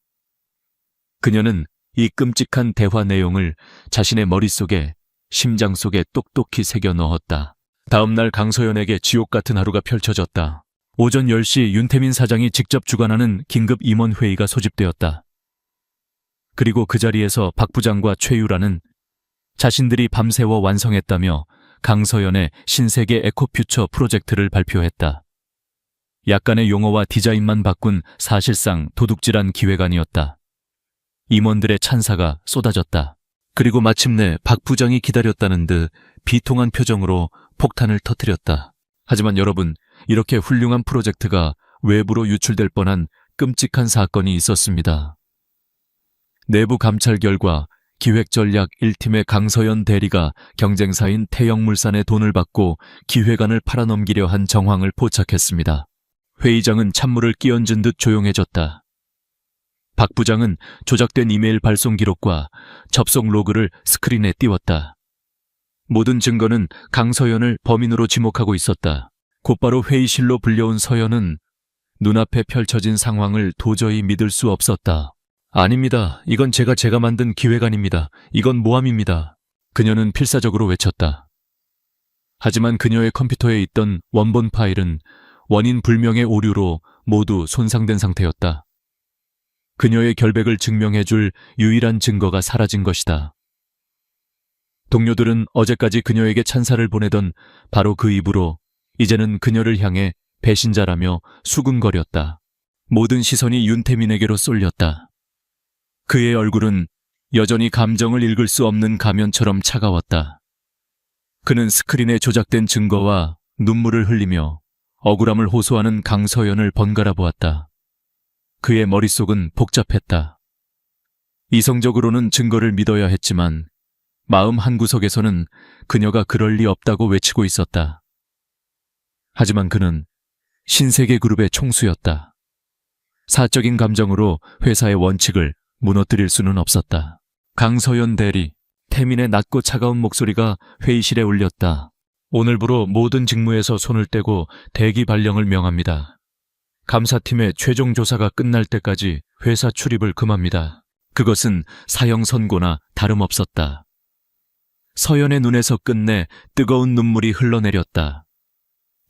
그녀는 이 끔찍한 대화 내용을 자신의 머릿속에, 심장 속에 똑똑히 새겨 넣었다. 다음 날 강서연에게 지옥 같은 하루가 펼쳐졌다. 오전 10시 윤태민 사장이 직접 주관하는 긴급 임원회의가 소집되었다. 그리고 그 자리에서 박 부장과 최유라는 자신들이 밤새워 완성했다며 강서연의 신세계 에코퓨처 프로젝트를 발표했다. 약간의 용어와 디자인만 바꾼 사실상 도둑질한 기획안이었다. 임원들의 찬사가 쏟아졌다. 그리고 마침내 박 부장이 기다렸다는 듯 비통한 표정으로 폭탄을 터뜨렸다. 하지만 여러분, 이렇게 훌륭한 프로젝트가 외부로 유출될 뻔한 끔찍한 사건이 있었습니다. 내부 감찰 결과 기획전략 1팀의 강서연 대리가 경쟁사인 태영물산의 돈을 받고 기획안을 팔아넘기려 한 정황을 포착했습니다. 회의장은 찬물을 끼얹은 듯 조용해졌다. 박 부장은 조작된 이메일 발송 기록과 접속 로그를 스크린에 띄웠다. 모든 증거는 강서연을 범인으로 지목하고 있었다. 곧바로 회의실로 불려온 서연은 눈앞에 펼쳐진 상황을 도저히 믿을 수 없었다. 아닙니다. 이건 제가 만든 기획안입니다. 이건 모함입니다. 그녀는 필사적으로 외쳤다. 하지만 그녀의 컴퓨터에 있던 원본 파일은 원인 불명의 오류로 모두 손상된 상태였다. 그녀의 결백을 증명해줄 유일한 증거가 사라진 것이다. 동료들은 어제까지 그녀에게 찬사를 보내던 바로 그 입으로 이제는 그녀를 향해 배신자라며 수군거렸다. 모든 시선이 윤태민에게로 쏠렸다. 그의 얼굴은 여전히 감정을 읽을 수 없는 가면처럼 차가웠다. 그는 스크린에 조작된 증거와 눈물을 흘리며 억울함을 호소하는 강서연을 번갈아 보았다. 그의 머릿속은 복잡했다. 이성적으로는 증거를 믿어야 했지만 마음 한구석에서는 그녀가 그럴 리 없다고 외치고 있었다. 하지만 그는 신세계 그룹의 총수였다. 사적인 감정으로 회사의 원칙을 무너뜨릴 수는 없었다. 강서연 대리, 태민의 낮고 차가운 목소리가 회의실에 울렸다. 오늘부로 모든 직무에서 손을 떼고 대기 발령을 명합니다. 감사팀의 최종 조사가 끝날 때까지 회사 출입을 금합니다. 그것은 사형 선고나 다름없었다. 서연의 눈에서 끝내 뜨거운 눈물이 흘러내렸다.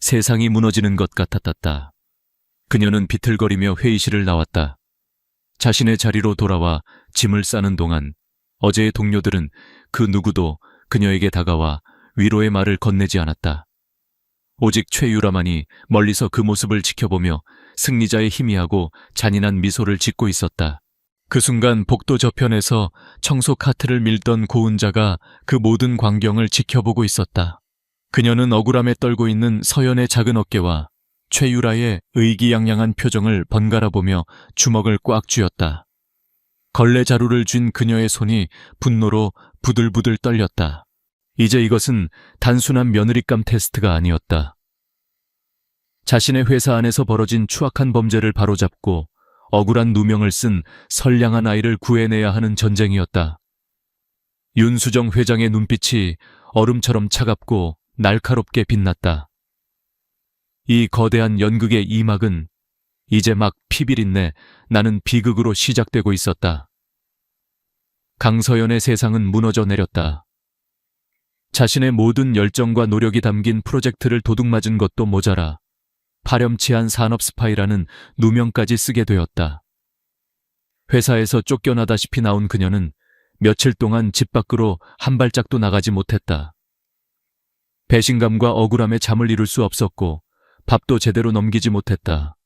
세상이 무너지는 것 같았다. 그녀는 비틀거리며 회의실을 나왔다. 자신의 자리로 돌아와 짐을 싸는 동안 어제의 동료들은 그 누구도 그녀에게 다가와 위로의 말을 건네지 않았다. 오직 최유라만이 멀리서 그 모습을 지켜보며 승리자의 희미하고 잔인한 미소를 짓고 있었다. 그 순간 복도 저편에서 청소 카트를 밀던 고은자가 그 모든 광경을 지켜보고 있었다. 그녀는 억울함에 떨고 있는 서연의 작은 어깨와 최유라의 의기양양한 표정을 번갈아 보며 주먹을 꽉 쥐었다. 걸레 자루를 쥔 그녀의 손이 분노로 부들부들 떨렸다. 이제 이것은 단순한 며느리감 테스트가 아니었다. 자신의 회사 안에서 벌어진 추악한 범죄를 바로잡고 억울한 누명을 쓴 선량한 아이를 구해내야 하는 전쟁이었다. 윤수정 회장의 눈빛이 얼음처럼 차갑고 날카롭게 빛났다. 이 거대한 연극의 이막은 이제 막 피비린내 나는 비극으로 시작되고 있었다. 강서연의 세상은 무너져 내렸다. 자신의 모든 열정과 노력이 담긴 프로젝트를 도둑맞은 것도 모자라 파렴치한 산업 스파이라는 누명까지 쓰게 되었다. 회사에서 쫓겨나다시피 나온 그녀는 며칠 동안 집 밖으로 한 발짝도 나가지 못했다. 배신감과 억울함에 잠을 이룰 수 없었고 밥도 제대로 넘기지 못했다.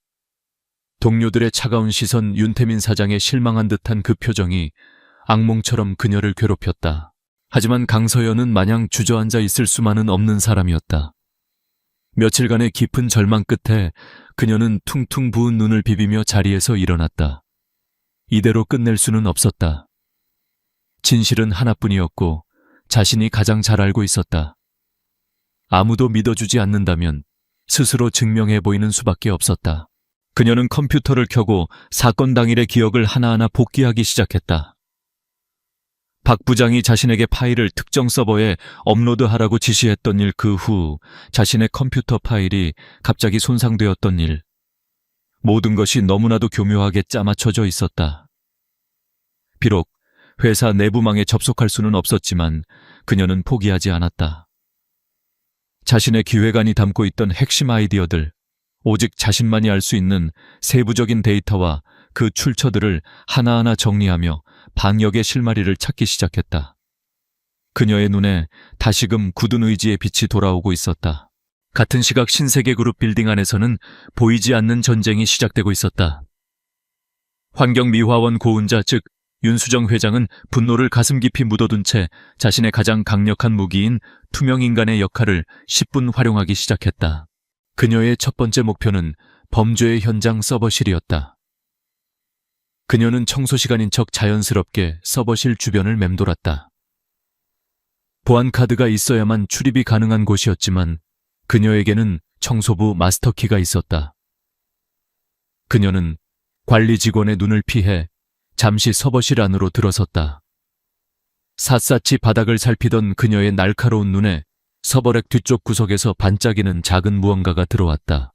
동료들의 차가운 시선, 윤태민 사장의 실망한 듯한 그 표정이 악몽처럼 그녀를 괴롭혔다. 하지만 강서연은 마냥 주저앉아 있을 수만은 없는 사람이었다. 며칠간의 깊은 절망 끝에 그녀는 퉁퉁 부은 눈을 비비며 자리에서 일어났다. 이대로 끝낼 수는 없었다. 진실은 하나뿐이었고 자신이 가장 잘 알고 있었다. 아무도 믿어주지 않는다면 스스로 증명해 보이는 수밖에 없었다. 그녀는 컴퓨터를 켜고 사건 당일의 기억을 하나하나 복귀하기 시작했다. 박 부장이 자신에게 파일을 특정 서버에 업로드하라고 지시했던 일, 그 후 자신의 컴퓨터 파일이 갑자기 손상되었던 일. 모든 것이 너무나도 교묘하게 짜맞춰져 있었다. 비록 회사 내부망에 접속할 수는 없었지만 그녀는 포기하지 않았다. 자신의 기획안이 담고 있던 핵심 아이디어들, 오직 자신만이 알 수 있는 세부적인 데이터와 그 출처들을 하나하나 정리하며 방역의 실마리를 찾기 시작했다. 그녀의 눈에 다시금 굳은 의지의 빛이 돌아오고 있었다. 같은 시각 신세계그룹 빌딩 안에서는 보이지 않는 전쟁이 시작되고 있었다. 환경미화원 고은자, 즉 윤수정 회장은 분노를 가슴 깊이 묻어둔 채 자신의 가장 강력한 무기인 투명인간의 역할을 10분 활용하기 시작했다. 그녀의 첫 번째 목표는 범죄의 현장 서버실이었다. 그녀는 청소 시간인 척 자연스럽게 서버실 주변을 맴돌았다. 보안카드가 있어야만 출입이 가능한 곳이었지만 그녀에게는 청소부 마스터키가 있었다. 그녀는 관리 직원의 눈을 피해 잠시 서버실 안으로 들어섰다. 샅샅이 바닥을 살피던 그녀의 날카로운 눈에 서버렉 뒤쪽 구석에서 반짝이는 작은 무언가가 들어왔다.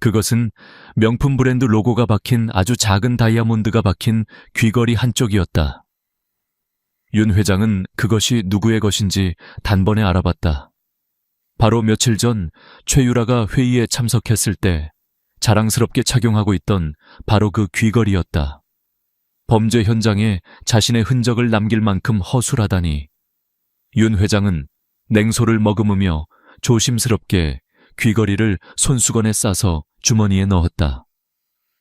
그것은 명품 브랜드 로고가 박힌 아주 작은 다이아몬드가 박힌 귀걸이 한쪽이었다. 윤 회장은 그것이 누구의 것인지 단번에 알아봤다. 바로 며칠 전 최유라가 회의에 참석했을 때 자랑스럽게 착용하고 있던 바로 그 귀걸이였다. 범죄 현장에 자신의 흔적을 남길 만큼 허술하다니. 윤 회장은 냉소를 머금으며 조심스럽게 귀걸이를 손수건에 싸서 주머니에 넣었다.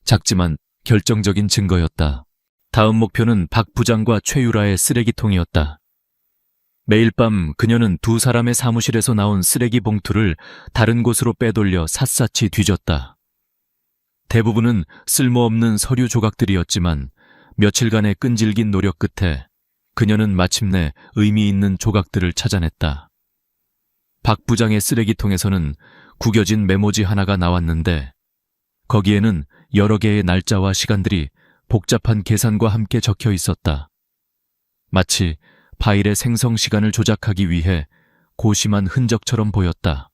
작지만 결정적인 증거였다. 다음 목표는 박 부장과 최유라의 쓰레기통이었다. 매일 밤 그녀는 두 사람의 사무실에서 나온 쓰레기 봉투를 다른 곳으로 빼돌려 샅샅이 뒤졌다. 대부분은 쓸모없는 서류 조각들이었지만 며칠간의 끈질긴 노력 끝에 그녀는 마침내 의미 있는 조각들을 찾아냈다. 박 부장의 쓰레기통에서는 구겨진 메모지 하나가 나왔는데 거기에는 여러 개의 날짜와 시간들이 복잡한 계산과 함께 적혀 있었다. 마치 파일의 생성 시간을 조작하기 위해 고심한 흔적처럼 보였다.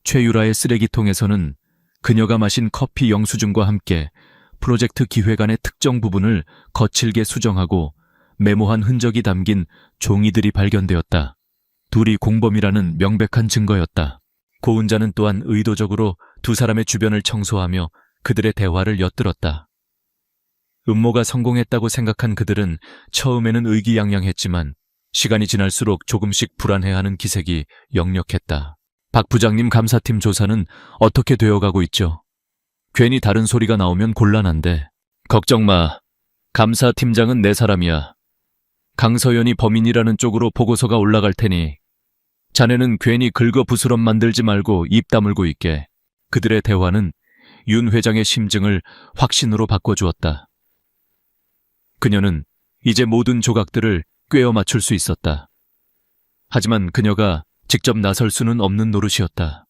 최유라의 쓰레기통에서는 그녀가 마신 커피 영수증과 함께 프로젝트 기획안의 특정 부분을 거칠게 수정하고 메모한 흔적이 담긴 종이들이 발견되었다. 둘이 공범이라는 명백한 증거였다. 고은자는 또한 의도적으로 두 사람의 주변을 청소하며 그들의 대화를 엿들었다. 음모가 성공했다고 생각한 그들은 처음에는 의기양양했지만 시간이 지날수록 조금씩 불안해하는 기색이 역력했다. 박 부장님, 감사팀 조사는 어떻게 되어가고 있죠? 괜히 다른 소리가 나오면 곤란한데. 걱정 마. 감사팀장은 내 사람이야. 강서연이 범인이라는 쪽으로 보고서가 올라갈 테니 자네는 괜히 긁어부스럼 만들지 말고 입 다물고 있게. 그들의 대화는 윤 회장의 심증을 확신으로 바꿔주었다. 그녀는 이제 모든 조각들을 꿰어 맞출 수 있었다. 하지만 그녀가 직접 나설 수는 없는 노릇이었다.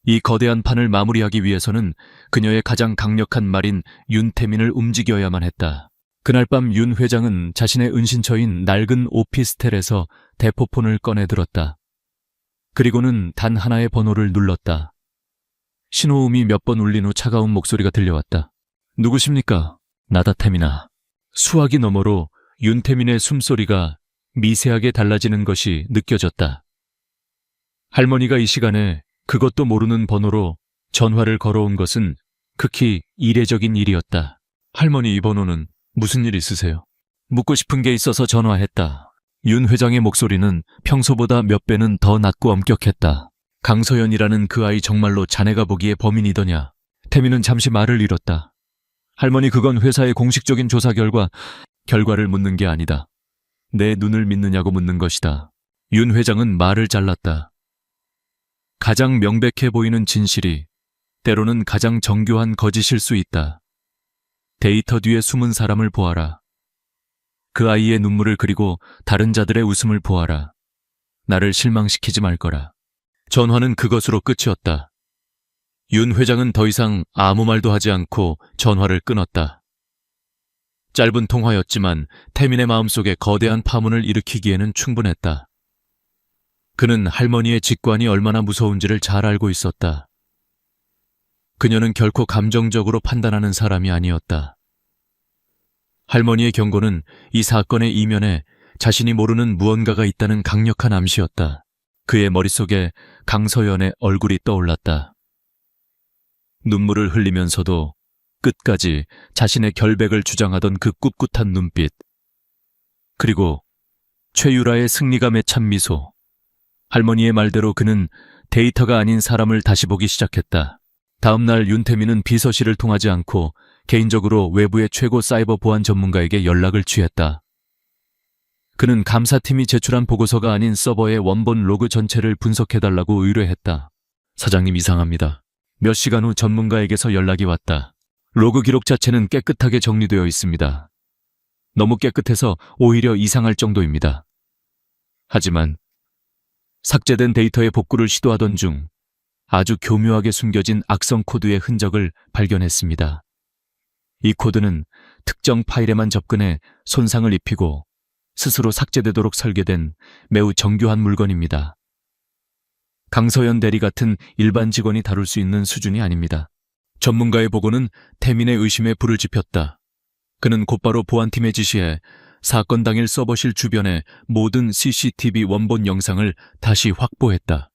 이 거대한 판을 마무리하기 위해서는 그녀의 가장 강력한 말인 윤태민을 움직여야만 했다. 그날 밤 윤 회장은 자신의 은신처인 낡은 오피스텔에서 대포폰을 꺼내 들었다. 그리고는 단 하나의 번호를 눌렀다. 신호음이 몇 번 울린 후 차가운 목소리가 들려왔다. 누구십니까? 나다, 태민아. 수화기 너머로 윤태민의 숨소리가 미세하게 달라지는 것이 느껴졌다. 할머니가 이 시간에 그것도 모르는 번호로 전화를 걸어온 것은 극히 이례적인 일이었다. 할머니, 이 번호는 무슨 일 있으세요? 묻고 싶은 게 있어서 전화했다. 윤 회장의 목소리는 평소보다 몇 배는 더 낮고 엄격했다. 강서연이라는 그 아이 정말로 자네가 보기에 범인이더냐? 태민은 잠시 말을 잃었다. 할머니, 그건 회사의 공식적인 조사 결과를 묻는 게 아니다. 내 눈을 믿느냐고 묻는 것이다. 윤 회장은 말을 잘랐다. 가장 명백해 보이는 진실이 때로는 가장 정교한 거짓일 수 있다. 데이터 뒤에 숨은 사람을 보아라. 그 아이의 눈물을 그리고 다른 자들의 웃음을 보아라. 나를 실망시키지 말 거라. 전화는 그것으로 끝이었다. 윤 회장은 더 이상 아무 말도 하지 않고 전화를 끊었다. 짧은 통화였지만 태민의 마음속에 거대한 파문을 일으키기에는 충분했다. 그는 할머니의 직관이 얼마나 무서운지를 잘 알고 있었다. 그녀는 결코 감정적으로 판단하는 사람이 아니었다. 할머니의 경고는 이 사건의 이면에 자신이 모르는 무언가가 있다는 강력한 암시였다. 그의 머릿속에 강서연의 얼굴이 떠올랐다. 눈물을 흘리면서도 끝까지 자신의 결백을 주장하던 그 꿋꿋한 눈빛, 그리고 최유라의 승리감에 찬 미소. 할머니의 말대로 그는 데이터가 아닌 사람을 다시 보기 시작했다. 다음 날 윤태민은 비서실을 통하지 않고 개인적으로 외부의 최고 사이버 보안 전문가에게 연락을 취했다. 그는 감사팀이 제출한 보고서가 아닌 서버의 원본 로그 전체를 분석해달라고 의뢰했다. 사장님, 이상합니다. 몇 시간 후 전문가에게서 연락이 왔다. 로그 기록 자체는 깨끗하게 정리되어 있습니다. 너무 깨끗해서 오히려 이상할 정도입니다. 하지만 삭제된 데이터의 복구를 시도하던 중 아주 교묘하게 숨겨진 악성 코드의 흔적을 발견했습니다. 이 코드는 특정 파일에만 접근해 손상을 입히고 스스로 삭제되도록 설계된 매우 정교한 물건입니다. 강서연 대리 같은 일반 직원이 다룰 수 있는 수준이 아닙니다. 전문가의 보고는 태민의 의심에 불을 지폈다. 그는 곧바로 보안팀에 지시해 사건 당일 서버실 주변의 모든 CCTV 원본 영상을 다시 확보했다.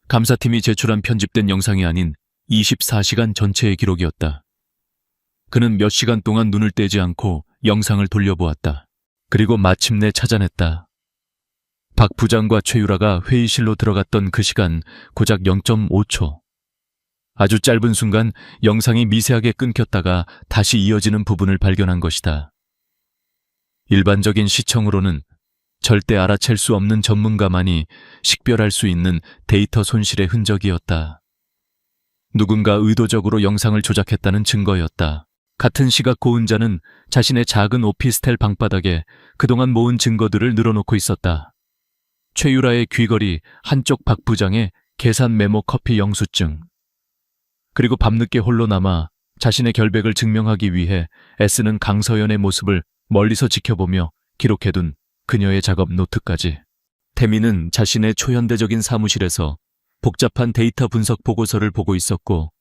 감사팀이 제출한 편집된 영상이 아닌 24시간 전체의 기록이었다. 그는 몇 시간 동안 눈을 떼지 않고 영상을 돌려보았다. 그리고 마침내 찾아냈다. 박 부장과 최유라가 회의실로 들어갔던 그 시간 고작 0.5초. 아주 짧은 순간 영상이 미세하게 끊겼다가 다시 이어지는 부분을 발견한 것이다. 일반적인 시청으로는 절대 알아챌 수 없는 전문가만이 식별할 수 있는 데이터 손실의 흔적이었다. 누군가 의도적으로 영상을 조작했다는 증거였다. 같은 시각 고은자는 자신의 작은 오피스텔 방바닥에 그동안 모은 증거들을 늘어놓고 있었다. 최유라의 귀걸이, 한쪽 박 부장의 계산 메모 커피 영수증, 그리고 밤늦게 홀로 남아 자신의 결백을 증명하기 위해 애쓰는 강서연의 모습을 멀리서 지켜보며 기록해둔 그녀의 작업 노트까지. 태민은 자신의 초현대적인 사무실에서 복잡한 데이터 분석 보고서를 보고 있었고,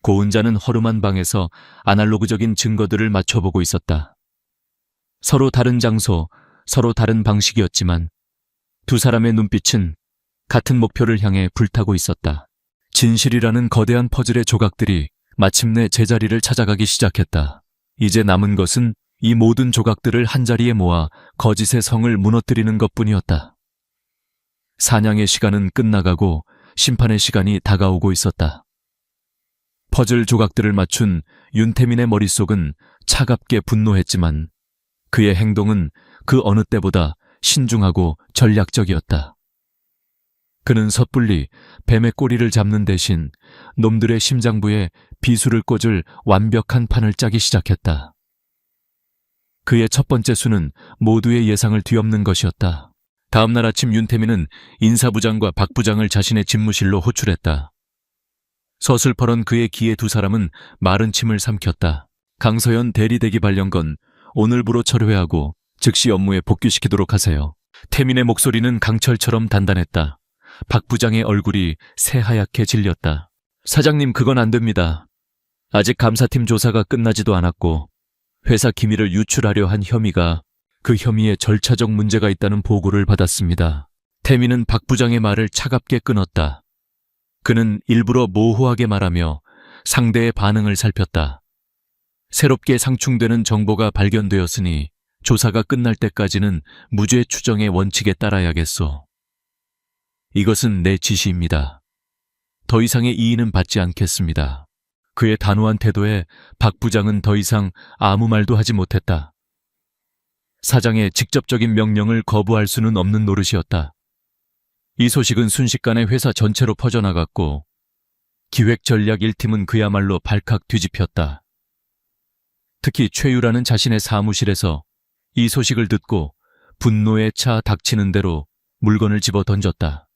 고은자는 허름한 방에서 아날로그적인 증거들을 맞춰보고 있었다. 서로 다른 장소, 서로 다른 방식이었지만 두 사람의 눈빛은 같은 목표를 향해 불타고 있었다. 진실이라는 거대한 퍼즐의 조각들이 마침내 제자리를 찾아가기 시작했다. 이제 남은 것은 이 모든 조각들을 한자리에 모아 거짓의 성을 무너뜨리는 것뿐이었다. 사냥의 시간은 끝나가고 심판의 시간이 다가오고 있었다. 퍼즐 조각들을 맞춘 윤태민의 머릿속은 차갑게 분노했지만 그의 행동은 그 어느 때보다 신중하고 전략적이었다. 그는 섣불리 뱀의 꼬리를 잡는 대신 놈들의 심장부에 비수를 꽂을 완벽한 판을 짜기 시작했다. 그의 첫 번째 수는 모두의 예상을 뒤엎는 것이었다. 다음 날 아침 윤태민은 인사부장과 박 부장을 자신의 집무실로 호출했다. 서슬퍼런 그의 귀에 두 사람은 마른 침을 삼켰다. 강서연 대리대기 발령건 오늘부로 철회하고 즉시 업무에 복귀시키도록 하세요. 태민의 목소리는 강철처럼 단단했다. 박 부장의 얼굴이 새하얗게 질렸다. 사장님, 그건 안 됩니다. 아직 감사팀 조사가 끝나지도 않았고 회사 기밀을 유출하려 한 혐의가, 그 혐의에 절차적 문제가 있다는 보고를 받았습니다. 태민은 박 부장의 말을 차갑게 끊었다. 그는 일부러 모호하게 말하며 상대의 반응을 살폈다. 새롭게 상충되는 정보가 발견되었으니 조사가 끝날 때까지는 무죄 추정의 원칙에 따라야겠소. 이것은 내 지시입니다. 더 이상의 이의는 받지 않겠습니다. 그의 단호한 태도에 박 부장은 더 이상 아무 말도 하지 못했다. 사장의 직접적인 명령을 거부할 수는 없는 노릇이었다. 이 소식은 순식간에 회사 전체로 퍼져나갔고 기획전략 1팀은 그야말로 발칵 뒤집혔다. 특히 최유라는 자신의 사무실에서 이 소식을 듣고 분노에 차 닥치는 대로 물건을 집어 던졌다.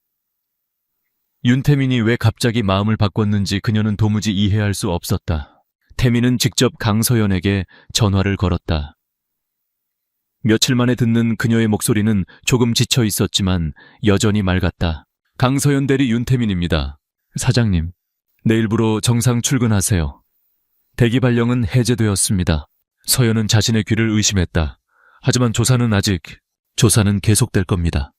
윤태민이 왜 갑자기 마음을 바꿨는지 그녀는 도무지 이해할 수 없었다. 태민은 직접 강서연에게 전화를 걸었다. 며칠 만에 듣는 그녀의 목소리는 조금 지쳐 있었지만 여전히 맑았다. 강서연 대리 윤태민입니다. 사장님, 내일부로 정상 출근하세요. 대기 발령은 해제되었습니다. 서연은 자신의 귀를 의심했다. 하지만 조사는 계속될 겁니다.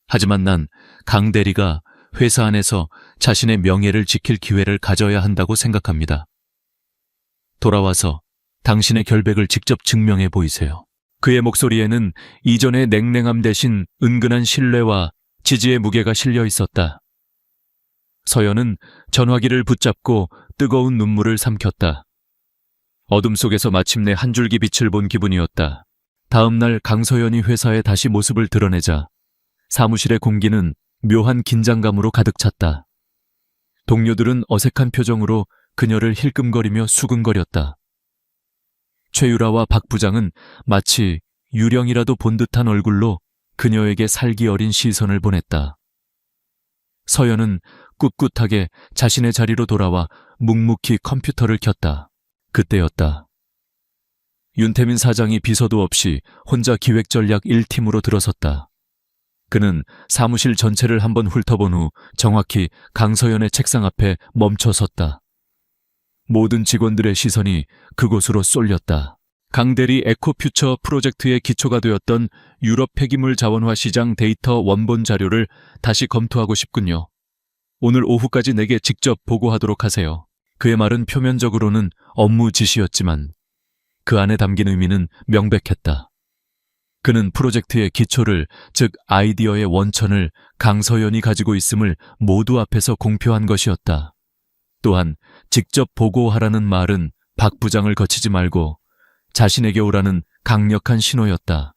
하지만 난 강 대리가 회사 안에서 자신의 명예를 지킬 기회를 가져야 한다고 생각합니다. 돌아와서 당신의 결백을 직접 증명해 보이세요. 그의 목소리에는 이전의 냉랭함 대신 은근한 신뢰와 지지의 무게가 실려 있었다. 서연은 전화기를 붙잡고 뜨거운 눈물을 삼켰다. 어둠 속에서 마침내 한 줄기 빛을 본 기분이었다. 다음 날 강서연이 회사에 다시 모습을 드러내자 사무실의 공기는 묘한 긴장감으로 가득 찼다. 동료들은 어색한 표정으로 그녀를 힐끔거리며 수근거렸다. 최유라와 박 부장은 마치 유령이라도 본 듯한 얼굴로 그녀에게 살기 어린 시선을 보냈다. 서연은 꿋꿋하게 자신의 자리로 돌아와 묵묵히 컴퓨터를 켰다. 그때였다. 윤태민 사장이 비서도 없이 혼자 기획전략 1팀으로 들어섰다. 그는 사무실 전체를 한번 훑어본 후 정확히 강서연의 책상 앞에 멈춰 섰다. 모든 직원들의 시선이 그곳으로 쏠렸다. 강대리 에코퓨처 프로젝트의 기초가 되었던 유럽 폐기물 자원화 시장 데이터 원본 자료를 다시 검토하고 싶군요. 오늘 오후까지 내게 직접 보고하도록 하세요. 그의 말은 표면적으로는 업무 지시였지만 그 안에 담긴 의미는 명백했다. 그는 프로젝트의 기초를, 즉 아이디어의 원천을 강서연이 가지고 있음을 모두 앞에서 공표한 것이었다. 또한 직접 보고하라는 말은 박 부장을 거치지 말고 자신에게 오라는 강력한 신호였다.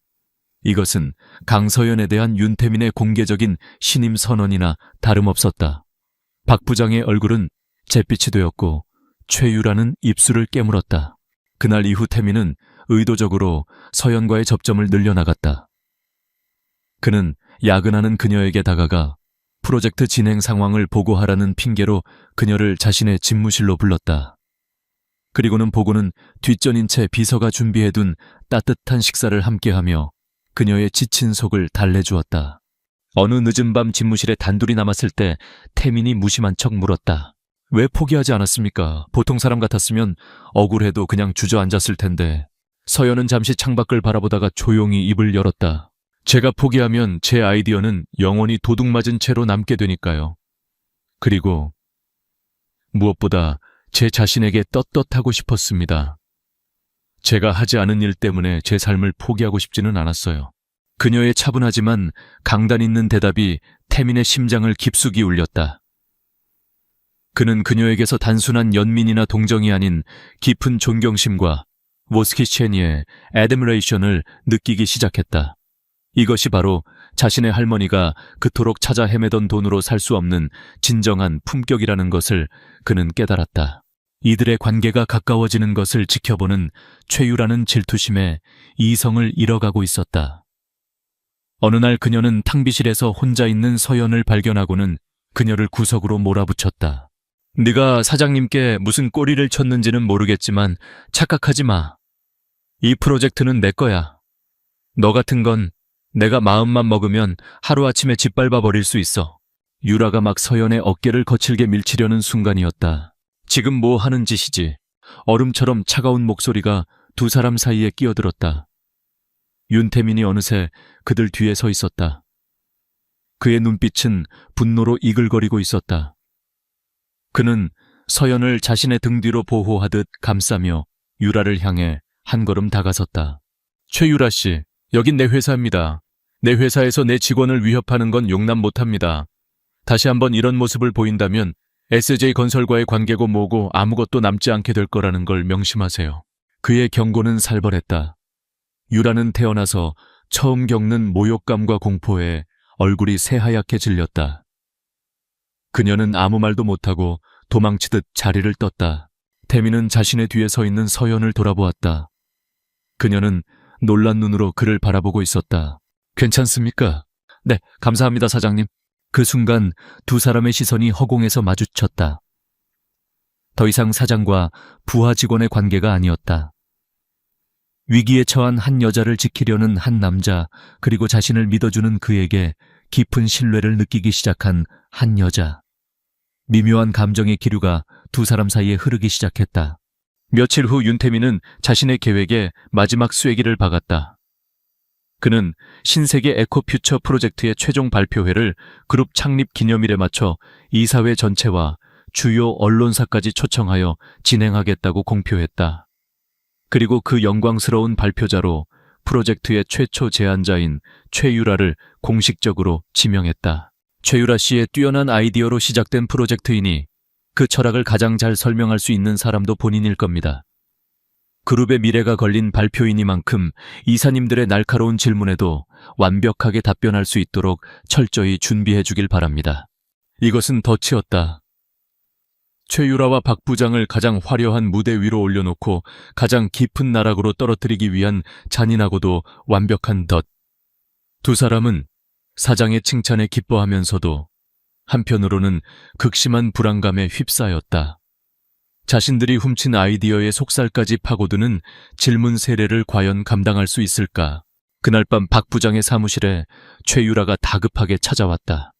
이것은 강서연에 대한 윤태민의 공개적인 신임 선언이나 다름없었다. 박 부장의 얼굴은 잿빛이 되었고 최유라는 입술을 깨물었다. 그날 이후 태민은 의도적으로 서연과의 접점을 늘려나갔다. 그는 야근하는 그녀에게 다가가 프로젝트 진행 상황을 보고하라는 핑계로 그녀를 자신의 집무실로 불렀다. 그리고는 보고는 뒷전인 채 비서가 준비해둔 따뜻한 식사를 함께하며 그녀의 지친 속을 달래주었다. 어느 늦은 밤 집무실에 단둘이 남았을 때 태민이 무심한 척 물었다. 왜 포기하지 않았습니까? 보통 사람 같았으면 억울해도 그냥 주저앉았을 텐데. 서연은 잠시 창밖을 바라보다가 조용히 입을 열었다. 제가 포기하면 제 아이디어는 영원히 도둑맞은 채로 남게 되니까요. 그리고 무엇보다 제 자신에게 떳떳하고 싶었습니다. 제가 하지 않은 일 때문에 제 삶을 포기하고 싶지는 않았어요. 그녀의 차분하지만 강단 있는 대답이 태민의 심장을 깊숙이 울렸다. 그는 그녀에게서 단순한 연민이나 동정이 아닌 깊은 존경심과 모스키체니의 애드미레이션을 느끼기 시작했다. 이것이 바로 자신의 할머니가 그토록 찾아 헤매던 돈으로 살 수 없는 진정한 품격이라는 것을 그는 깨달았다. 이들의 관계가 가까워지는 것을 지켜보는 최유라는 질투심에 이성을 잃어가고 있었다. 어느 날 그녀는 탕비실에서 혼자 있는 서연을 발견하고는 그녀를 구석으로 몰아붙였다. 네가 사장님께 무슨 꼬리를 쳤는지는 모르겠지만 착각하지 마. 이 프로젝트는 내 거야. 너 같은 건 내가 마음만 먹으면 하루아침에 짓밟아 버릴 수 있어. 유라가 막 서연의 어깨를 거칠게 밀치려는 순간이었다. 지금 뭐 하는 짓이지? 얼음처럼 차가운 목소리가 두 사람 사이에 끼어들었다. 윤태민이 어느새 그들 뒤에 서 있었다. 그의 눈빛은 분노로 이글거리고 있었다. 그는 서연을 자신의 등 뒤로 보호하듯 감싸며 유라를 향해 한 걸음 다가섰다. 최유라 씨, 여긴 내 회사입니다. 내 회사에서 내 직원을 위협하는 건 용납 못합니다. 다시 한번 이런 모습을 보인다면 SJ건설과의 관계고 뭐고 아무것도 남지 않게 될 거라는 걸 명심하세요. 그의 경고는 살벌했다. 유라는 태어나서 처음 겪는 모욕감과 공포에 얼굴이 새하얗게 질렸다. 그녀는 아무 말도 못하고 도망치듯 자리를 떴다. 태민은 자신의 뒤에 서 있는 서연을 돌아보았다. 그녀는 놀란 눈으로 그를 바라보고 있었다. 괜찮습니까? 네, 감사합니다, 사장님. 그 순간 두 사람의 시선이 허공에서 마주쳤다. 더 이상 사장과 부하 직원의 관계가 아니었다. 위기에 처한 한 여자를 지키려는 한 남자, 그리고 자신을 믿어주는 그에게 깊은 신뢰를 느끼기 시작한 한 여자. 미묘한 감정의 기류가 두 사람 사이에 흐르기 시작했다. 며칠 후 윤태민은 자신의 계획에 마지막 쐐기를 박았다. 그는 신세계 에코퓨처 프로젝트의 최종 발표회를 그룹 창립 기념일에 맞춰 이사회 전체와 주요 언론사까지 초청하여 진행하겠다고 공표했다. 그리고 그 영광스러운 발표자로 프로젝트의 최초 제안자인 최유라를 공식적으로 지명했다. 최유라 씨의 뛰어난 아이디어로 시작된 프로젝트이니 그 철학을 가장 잘 설명할 수 있는 사람도 본인일 겁니다. 그룹의 미래가 걸린 발표이니만큼 이사님들의 날카로운 질문에도 완벽하게 답변할 수 있도록 철저히 준비해 주길 바랍니다. 이것은 덫이었다. 최유라와 박 부장을 가장 화려한 무대 위로 올려놓고 가장 깊은 나락으로 떨어뜨리기 위한 잔인하고도 완벽한 덫. 두 사람은 사장의 칭찬에 기뻐하면서도 한편으로는 극심한 불안감에 휩싸였다. 자신들이 훔친 아이디어의 속살까지 파고드는 질문 세례를 과연 감당할 수 있을까? 그날 밤 박 부장의 사무실에 최유라가 다급하게 찾아왔다.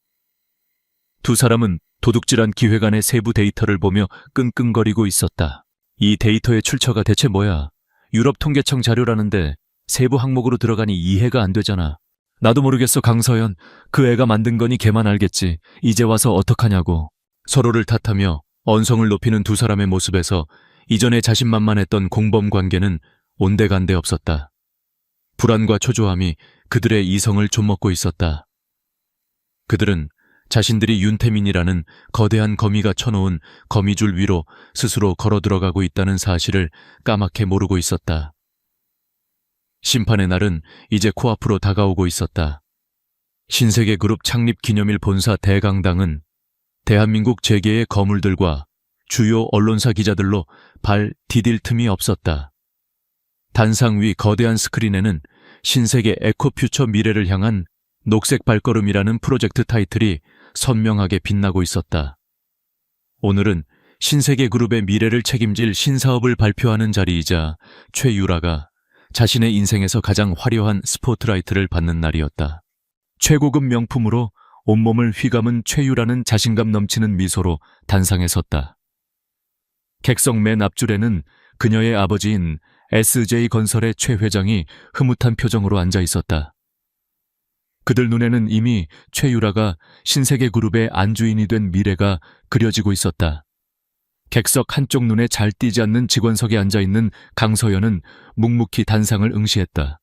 두 사람은 도둑질한 기획안의 세부 데이터를 보며 끙끙거리고 있었다. 이 데이터의 출처가 대체 뭐야? 유럽 통계청 자료라는데 세부 항목으로 들어가니 이해가 안 되잖아. 나도 모르겠어, 강서연. 그 애가 만든 거니 걔만 알겠지. 이제 와서 어떡하냐고. 서로를 탓하며 언성을 높이는 두 사람의 모습에서 이전에 자신만만했던 공범 관계는 온데간데 없었다. 불안과 초조함이 그들의 이성을 좀먹고 있었다. 그들은 자신들이 윤태민이라는 거대한 거미가 쳐놓은 거미줄 위로 스스로 걸어 들어가고 있다는 사실을 까맣게 모르고 있었다. 심판의 날은 이제 코앞으로 다가오고 있었다. 신세계 그룹 창립 기념일 본사 대강당은 대한민국 재계의 거물들과 주요 언론사 기자들로 발 디딜 틈이 없었다. 단상 위 거대한 스크린에는 신세계 에코퓨처 미래를 향한 녹색 발걸음이라는 프로젝트 타이틀이 선명하게 빛나고 있었다. 오늘은 신세계 그룹의 미래를 책임질 신사업을 발표하는 자리이자 최유라가 자신의 인생에서 가장 화려한 스포트라이트를 받는 날이었다. 최고급 명품으로 온몸을 휘감은 최유라는 자신감 넘치는 미소로 단상에 섰다. 객석 맨 앞줄에는 그녀의 아버지인 SJ건설의 최 회장이 흐뭇한 표정으로 앉아 있었다. 그들 눈에는 이미 최유라가 신세계 그룹의 안주인이 된 미래가 그려지고 있었다. 객석 한쪽 눈에 잘 띄지 않는 직원석에 앉아있는 강서연은 묵묵히 단상을 응시했다.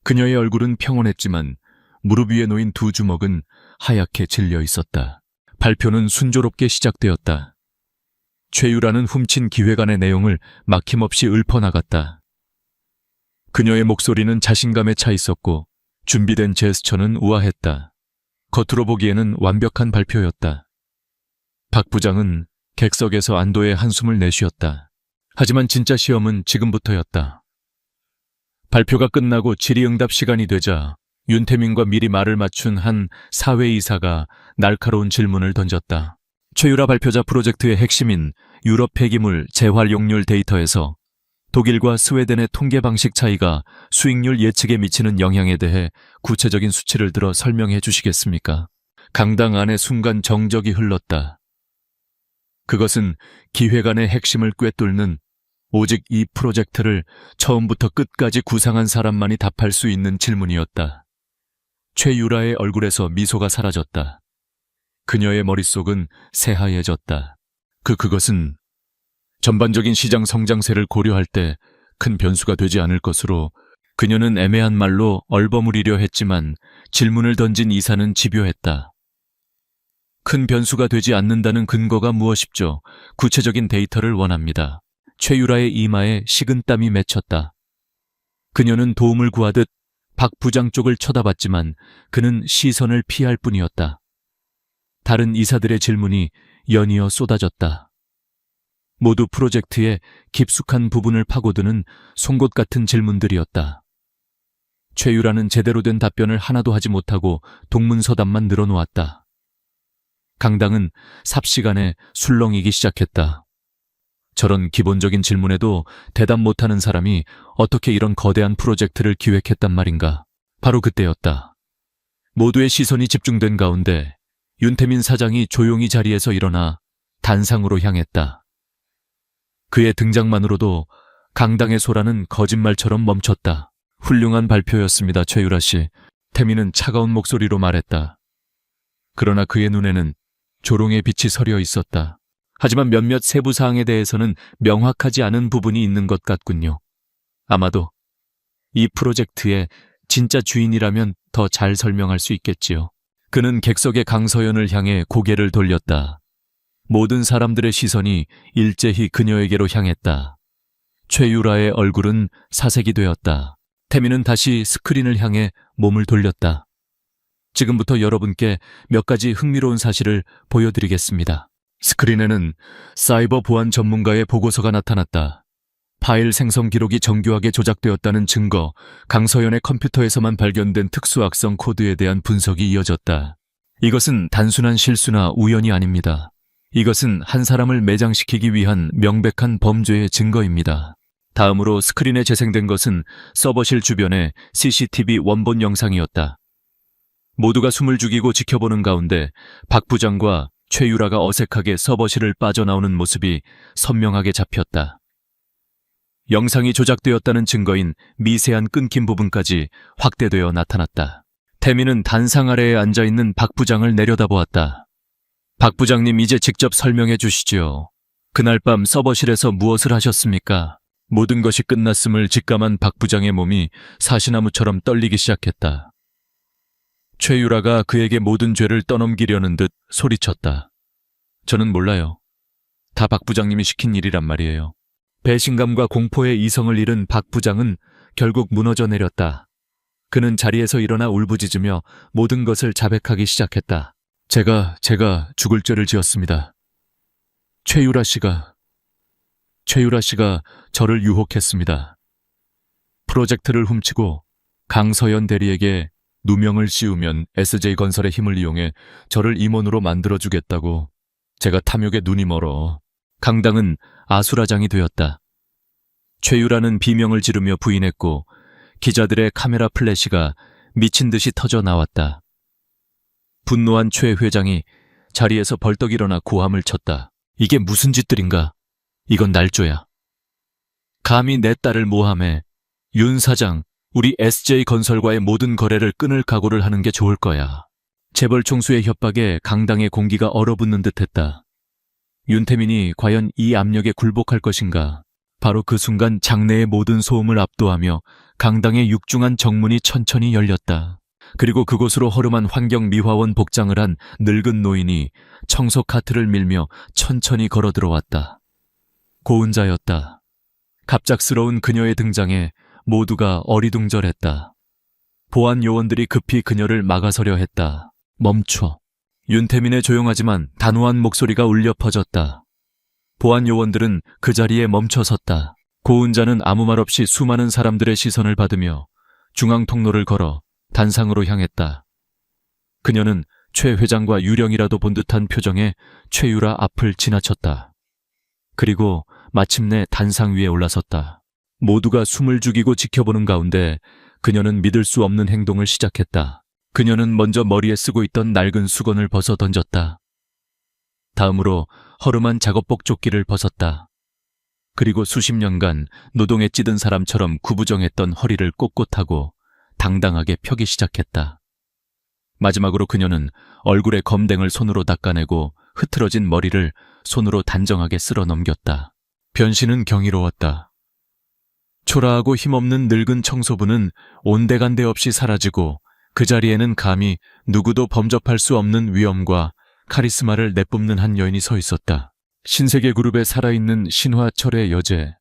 그녀의 얼굴은 평온했지만 무릎 위에 놓인 두 주먹은 하얗게 질려 있었다. 발표는 순조롭게 시작되었다. 최유라는 훔친 기획안의 내용을 막힘없이 읊어나갔다. 그녀의 목소리는 자신감에 차 있었고 준비된 제스처는 우아했다. 겉으로 보기에는 완벽한 발표였다. 박 부장은 객석에서 안도의 한숨을 내쉬었다. 하지만 진짜 시험은 지금부터였다. 발표가 끝나고 질의응답 시간이 되자 윤태민과 미리 말을 맞춘 한 사회이사가 날카로운 질문을 던졌다. 최유라 발표자 프로젝트의 핵심인 유럽 폐기물 재활용률 데이터에서 독일과 스웨덴의 통계 방식 차이가 수익률 예측에 미치는 영향에 대해 구체적인 수치를 들어 설명해 주시겠습니까? 강당 안에 순간 정적이 흘렀다. 그것은 기획안의 핵심을 꿰뚫는 오직 이 프로젝트를 처음부터 끝까지 구상한 사람만이 답할 수 있는 질문이었다. 최유라의 얼굴에서 미소가 사라졌다. 그녀의 머릿속은 새하얘졌다. 그것은 전반적인 시장 성장세를 고려할 때 큰 변수가 되지 않을 것으로 그녀는 애매한 말로 얼버무리려 했지만 질문을 던진 이사는 집요했다. 큰 변수가 되지 않는다는 근거가 무엇입죠? 구체적인 데이터를 원합니다. 최유라의 이마에 식은땀이 맺혔다. 그녀는 도움을 구하듯 박 부장 쪽을 쳐다봤지만 그는 시선을 피할 뿐이었다. 다른 이사들의 질문이 연이어 쏟아졌다. 모두 프로젝트의 깊숙한 부분을 파고드는 송곳 같은 질문들이었다. 최유라는 제대로 된 답변을 하나도 하지 못하고 동문서답만 늘어놓았다. 강당은 삽시간에 술렁이기 시작했다. 저런 기본적인 질문에도 대답 못하는 사람이 어떻게 이런 거대한 프로젝트를 기획했단 말인가. 바로 그때였다. 모두의 시선이 집중된 가운데 윤태민 사장이 조용히 자리에서 일어나 단상으로 향했다. 그의 등장만으로도 강당의 소라는 거짓말처럼 멈췄다. 훌륭한 발표였습니다, 최유라 씨. 태민은 차가운 목소리로 말했다. 그러나 그의 눈에는 조롱의 빛이 서려 있었다. 하지만 몇몇 세부 사항에 대해서는 명확하지 않은 부분이 있는 것 같군요. 아마도 이 프로젝트의 진짜 주인이라면 더 잘 설명할 수 있겠지요. 그는 객석의 강서연을 향해 고개를 돌렸다. 모든 사람들의 시선이 일제히 그녀에게로 향했다. 최유라의 얼굴은 사색이 되었다. 태민은 다시 스크린을 향해 몸을 돌렸다. 지금부터 여러분께 몇 가지 흥미로운 사실을 보여드리겠습니다. 스크린에는 사이버 보안 전문가의 보고서가 나타났다. 파일 생성 기록이 정교하게 조작되었다는 증거, 강서연의 컴퓨터에서만 발견된 특수악성 코드에 대한 분석이 이어졌다. 이것은 단순한 실수나 우연이 아닙니다. 이것은 한 사람을 매장시키기 위한 명백한 범죄의 증거입니다. 다음으로 스크린에 재생된 것은 서버실 주변의 CCTV 원본 영상이었다. 모두가 숨을 죽이고 지켜보는 가운데 박 부장과 최유라가 어색하게 서버실을 빠져나오는 모습이 선명하게 잡혔다. 영상이 조작되었다는 증거인 미세한 끊긴 부분까지 확대되어 나타났다. 태민은 단상 아래에 앉아있는 박 부장을 내려다보았다. 박 부장님, 이제 직접 설명해 주시지요. 그날 밤 서버실에서 무엇을 하셨습니까? 모든 것이 끝났음을 직감한 박 부장의 몸이 사시나무처럼 떨리기 시작했다. 최유라가 그에게 모든 죄를 떠넘기려는 듯 소리쳤다. 저는 몰라요. 다 박 부장님이 시킨 일이란 말이에요. 배신감과 공포에 이성을 잃은 박 부장은 결국 무너져 내렸다. 그는 자리에서 일어나 울부짖으며 모든 것을 자백하기 시작했다. 제가 죽을 죄를 지었습니다. 최유라 씨가 저를 유혹했습니다. 프로젝트를 훔치고 강서연 대리에게 누명을 씌우면 SJ건설의 힘을 이용해 저를 임원으로 만들어주겠다고. 제가 탐욕에 눈이 멀어. 강당은 아수라장이 되었다. 최유라는 비명을 지르며 부인했고 기자들의 카메라 플래시가 미친 듯이 터져 나왔다. 분노한 최 회장이 자리에서 벌떡 일어나 고함을 쳤다. 이게 무슨 짓들인가? 이건 날조야. 감히 내 딸을 모함해. 윤 사장, 우리 SJ건설과의 모든 거래를 끊을 각오를 하는 게 좋을 거야. 재벌 총수의 협박에 강당의 공기가 얼어붙는 듯했다. 윤태민이 과연 이 압력에 굴복할 것인가? 바로 그 순간 장내의 모든 소음을 압도하며 강당의 육중한 정문이 천천히 열렸다. 그리고 그곳으로 허름한 환경미화원 복장을 한 늙은 노인이 청소 카트를 밀며 천천히 걸어 들어왔다. 고은자였다. 갑작스러운 그녀의 등장에 모두가 어리둥절했다. 보안 요원들이 급히 그녀를 막아서려 했다. 멈춰. 윤태민의 조용하지만 단호한 목소리가 울려 퍼졌다. 보안 요원들은 그 자리에 멈춰섰다. 고은자는 아무 말 없이 수많은 사람들의 시선을 받으며 중앙 통로를 걸어 단상으로 향했다. 그녀는 최 회장과 유령이라도 본 듯한 표정에 최유라 앞을 지나쳤다. 그리고 마침내 단상 위에 올라섰다. 모두가 숨을 죽이고 지켜보는 가운데 그녀는 믿을 수 없는 행동을 시작했다. 그녀는 먼저 머리에 쓰고 있던 낡은 수건을 벗어 던졌다. 다음으로 허름한 작업복 조끼를 벗었다. 그리고 수십 년간 노동에 찌든 사람처럼 구부정했던 허리를 꼿꼿하고 당당하게 펴기 시작했다. 마지막으로 그녀는 얼굴에 검댕을 손으로 닦아내고 흐트러진 머리를 손으로 단정하게 쓸어 넘겼다. 변신은 경이로웠다. 초라하고 힘없는 늙은 청소부는 온데간데 없이 사라지고 그 자리에는 감히 누구도 범접할 수 없는 위엄과 카리스마를 내뿜는 한 여인이 서 있었다. 신세계 그룹에 살아있는 신화철의 여제,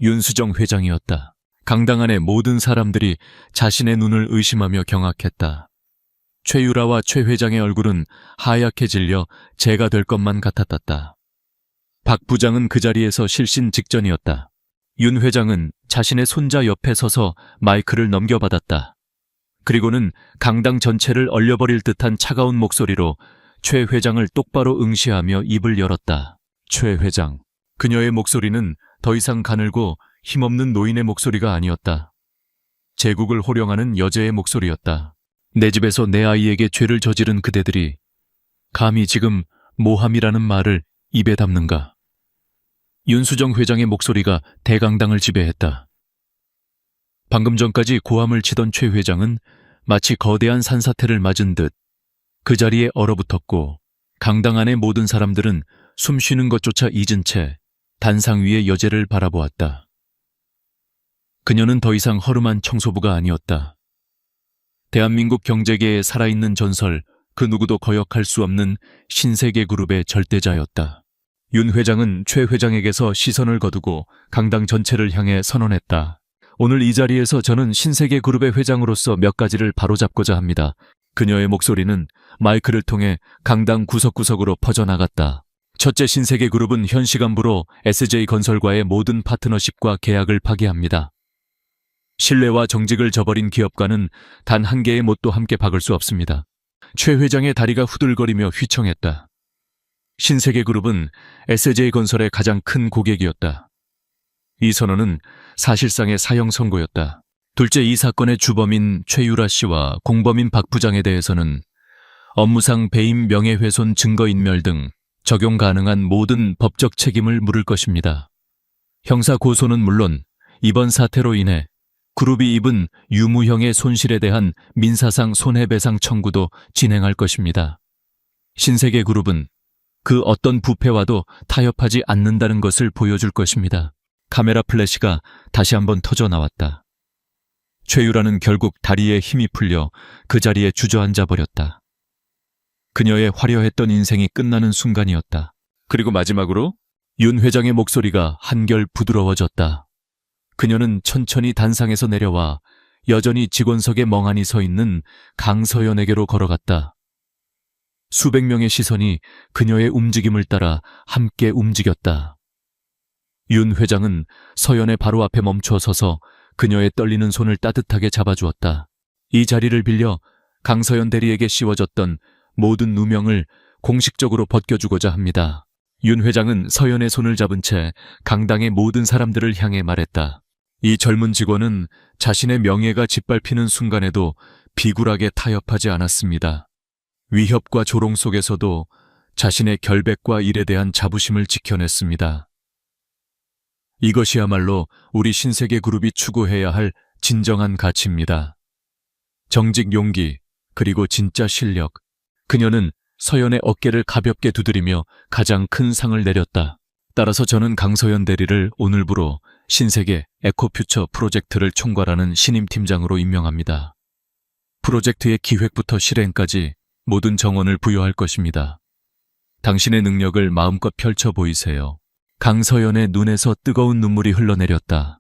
윤수정 회장이었다. 강당 안의 모든 사람들이 자신의 눈을 의심하며 경악했다. 최유라와 최 회장의 얼굴은 하얗게 질려 재가 될 것만 같았다. 박 부장은 그 자리에서 실신 직전이었다. 윤 회장은 자신의 손자 옆에 서서 마이크를 넘겨받았다. 그리고는 강당 전체를 얼려버릴 듯한 차가운 목소리로 최 회장을 똑바로 응시하며 입을 열었다. 최 회장. 그녀의 목소리는 더 이상 가늘고 힘없는 노인의 목소리가 아니었다. 제국을 호령하는 여제의 목소리였다. 내 집에서 내 아이에게 죄를 저지른 그대들이 감히 지금 모함이라는 말을 입에 담는가. 윤수정 회장의 목소리가 대강당을 지배했다. 방금 전까지 고함을 치던 최 회장은 마치 거대한 산사태를 맞은 듯 그 자리에 얼어붙었고, 강당 안의 모든 사람들은 숨 쉬는 것조차 잊은 채 단상 위의 여제를 바라보았다. 그녀는 더 이상 허름한 청소부가 아니었다. 대한민국 경제계의 살아있는 전설, 그 누구도 거역할 수 없는 신세계 그룹의 절대자였다. 윤 회장은 최 회장에게서 시선을 거두고 강당 전체를 향해 선언했다. 오늘 이 자리에서 저는 신세계 그룹의 회장으로서 몇 가지를 바로잡고자 합니다. 그녀의 목소리는 마이크를 통해 강당 구석구석으로 퍼져나갔다. 첫째, 신세계 그룹은 현 시간부로 SJ건설과의 모든 파트너십과 계약을 파기합니다. 신뢰와 정직을 저버린 기업과는 단 한 개의 못도 함께 박을 수 없습니다. 최 회장의 다리가 후들거리며 휘청했다. 신세계 그룹은 SJ건설의 가장 큰 고객이었다. 이 선언은 사실상의 사형 선고였다. 둘째, 이 사건의 주범인 최유라 씨와 공범인 박 부장에 대해서는 업무상 배임 명예훼손 증거인멸 등 적용 가능한 모든 법적 책임을 물을 것입니다. 형사 고소는 물론 이번 사태로 인해 그룹이 입은 유무형의 손실에 대한 민사상 손해배상 청구도 진행할 것입니다. 신세계 그룹은 그 어떤 부패와도 타협하지 않는다는 것을 보여줄 것입니다. 카메라 플래시가 다시 한번 터져 나왔다. 최유라는 결국 다리에 힘이 풀려 그 자리에 주저앉아 버렸다. 그녀의 화려했던 인생이 끝나는 순간이었다. 그리고 마지막으로 윤 회장의 목소리가 한결 부드러워졌다. 그녀는 천천히 단상에서 내려와 여전히 직원석에 멍하니 서 있는 강서연에게로 걸어갔다. 수백 명의 시선이 그녀의 움직임을 따라 함께 움직였다. 윤 회장은 서연의 바로 앞에 멈춰 서서 그녀의 떨리는 손을 따뜻하게 잡아주었다. 이 자리를 빌려 강서연 대리에게 씌워졌던 모든 누명을 공식적으로 벗겨주고자 합니다. 윤 회장은 서연의 손을 잡은 채 강당의 모든 사람들을 향해 말했다. 이 젊은 직원은 자신의 명예가 짓밟히는 순간에도 비굴하게 타협하지 않았습니다. 위협과 조롱 속에서도 자신의 결백과 일에 대한 자부심을 지켜냈습니다. 이것이야말로 우리 신세계 그룹이 추구해야 할 진정한 가치입니다. 정직 용기, 그리고 진짜 실력. 그녀는 서연의 어깨를 가볍게 두드리며 가장 큰 상을 내렸다. 따라서 저는 강서연 대리를 오늘부로 신세계 에코퓨처 프로젝트를 총괄하는 신임 팀장으로 임명합니다. 프로젝트의 기획부터 실행까지 모든 정원을 부여할 것입니다. 당신의 능력을 마음껏 펼쳐 보이세요. 강서연의 눈에서 뜨거운 눈물이 흘러내렸다.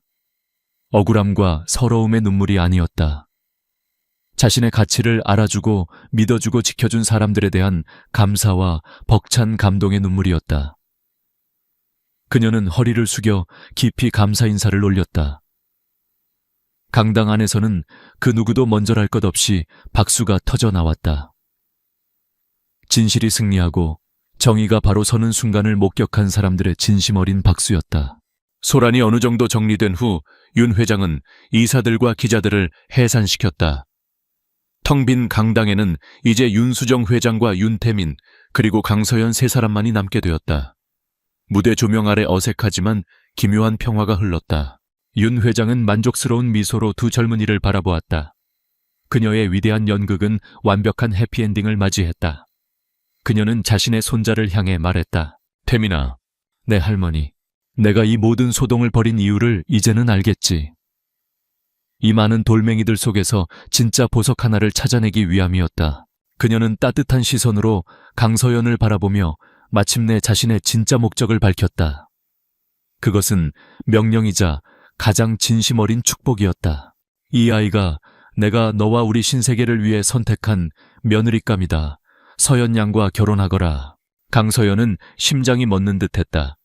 억울함과 서러움의 눈물이 아니었다. 자신의 가치를 알아주고 믿어주고 지켜준 사람들에 대한 감사와 벅찬 감동의 눈물이었다. 그녀는 허리를 숙여 깊이 감사 인사를 올렸다. 강당 안에서는 그 누구도 먼저랄 것 없이 박수가 터져 나왔다. 진실이 승리하고 정의가 바로 서는 순간을 목격한 사람들의 진심 어린 박수였다. 소란이 어느 정도 정리된 후 윤 회장은 이사들과 기자들을 해산시켰다. 텅 빈 강당에는 이제 윤수정 회장과 윤태민 그리고 강서연 세 사람만이 남게 되었다. 무대 조명 아래 어색하지만 기묘한 평화가 흘렀다. 윤 회장은 만족스러운 미소로 두 젊은이를 바라보았다. 그녀의 위대한 연극은 완벽한 해피엔딩을 맞이했다. 그녀는 자신의 손자를 향해 말했다. 태민아, 내 할머니, 내가 이 모든 소동을 벌인 이유를 이제는 알겠지. 이 많은 돌멩이들 속에서 진짜 보석 하나를 찾아내기 위함이었다. 그녀는 따뜻한 시선으로 강서연을 바라보며 마침내 자신의 진짜 목적을 밝혔다. 그것은 명령이자 가장 진심 어린 축복이었다. 이 아이가 내가 너와 우리 신세계를 위해 선택한 며느리감이다. 서연 양과 결혼하거라. 강서연은 심장이 멎는 듯했다.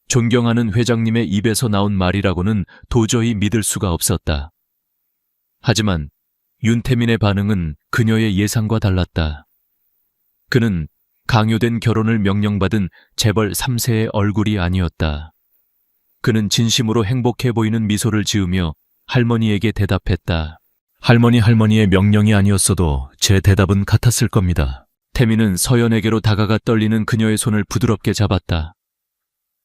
존경하는 회장님의 입에서 나온 말이라고는 도저히 믿을 수가 없었다. 하지만 윤태민의 반응은 그녀의 예상과 달랐다. 그는 강요된 결혼을 명령받은 재벌 3세의 얼굴이 아니었다. 그는 진심으로 행복해 보이는 미소를 지으며 할머니에게 대답했다. 할머니의 명령이 아니었어도 제 대답은 같았을 겁니다. 태민은 서연에게로 다가가 떨리는 그녀의 손을 부드럽게 잡았다.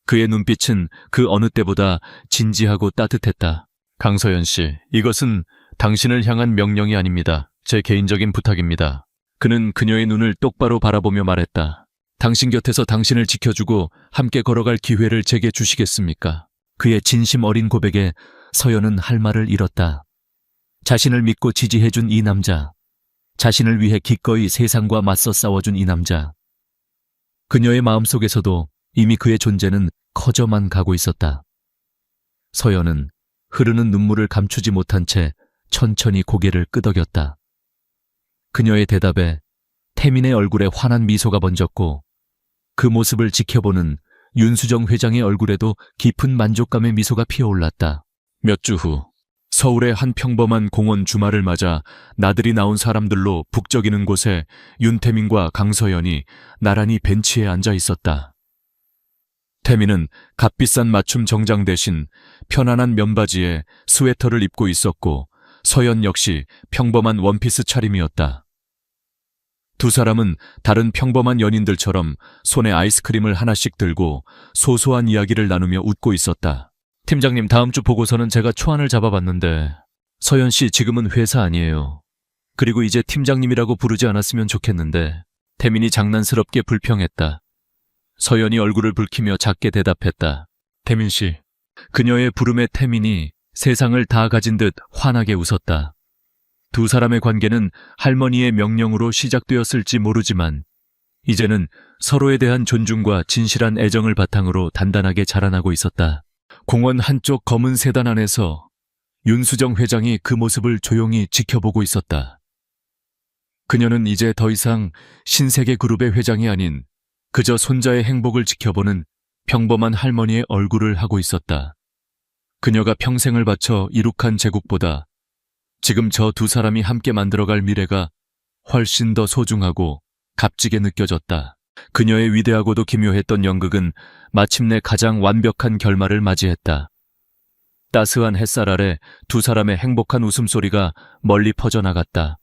그의 눈빛은 그 어느 때보다 진지하고 따뜻했다. 강서연 씨, 이것은 당신을 향한 명령이 아닙니다. 제 개인적인 부탁입니다. 그는 그녀의 눈을 똑바로 바라보며 말했다. 당신 곁에서 당신을 지켜주고 함께 걸어갈 기회를 제게 주시겠습니까? 그의 진심 어린 고백에 서연은 할 말을 잃었다. 자신을 믿고 지지해준 이 남자, 자신을 위해 기꺼이 세상과 맞서 싸워준 이 남자. 그녀의 마음속에서도 이미 그의 존재는 커져만 가고 있었다. 서연은 흐르는 눈물을 감추지 못한 채 천천히 고개를 끄덕였다. 그녀의 대답에 태민의 얼굴에 환한 미소가 번졌고 그 모습을 지켜보는 윤수정 회장의 얼굴에도 깊은 만족감의 미소가 피어올랐다. 몇 주 후 서울의 한 평범한 공원 주말을 맞아 나들이 나온 사람들로 북적이는 곳에 윤태민과 강서연이 나란히 벤치에 앉아 있었다. 태민은 값비싼 맞춤 정장 대신 편안한 면바지에 스웨터를 입고 있었고 서연 역시 평범한 원피스 차림이었다. 두 사람은 다른 평범한 연인들처럼 손에 아이스크림을 하나씩 들고 소소한 이야기를 나누며 웃고 있었다. 팀장님, 다음 주 보고서는 제가 초안을 잡아봤는데 서연 씨 지금은 회사 아니에요. 그리고 이제 팀장님이라고 부르지 않았으면 좋겠는데. 태민이 장난스럽게 불평했다. 서연이 얼굴을 붉히며 작게 대답했다. 태민 씨. 그녀의 부름에 태민이 세상을 다 가진 듯 환하게 웃었다. 두 사람의 관계는 할머니의 명령으로 시작되었을지 모르지만 이제는 서로에 대한 존중과 진실한 애정을 바탕으로 단단하게 자라나고 있었다. 공원 한쪽 검은 세단 안에서 윤수정 회장이 그 모습을 조용히 지켜보고 있었다. 그녀는 이제 더 이상 신세계 그룹의 회장이 아닌 그저 손자의 행복을 지켜보는 평범한 할머니의 얼굴을 하고 있었다. 그녀가 평생을 바쳐 이룩한 제국보다 지금 저 두 사람이 함께 만들어갈 미래가 훨씬 더 소중하고 값지게 느껴졌다. 그녀의 위대하고도 기묘했던 연극은 마침내 가장 완벽한 결말을 맞이했다. 따스한 햇살 아래 두 사람의 행복한 웃음소리가 멀리 퍼져나갔다.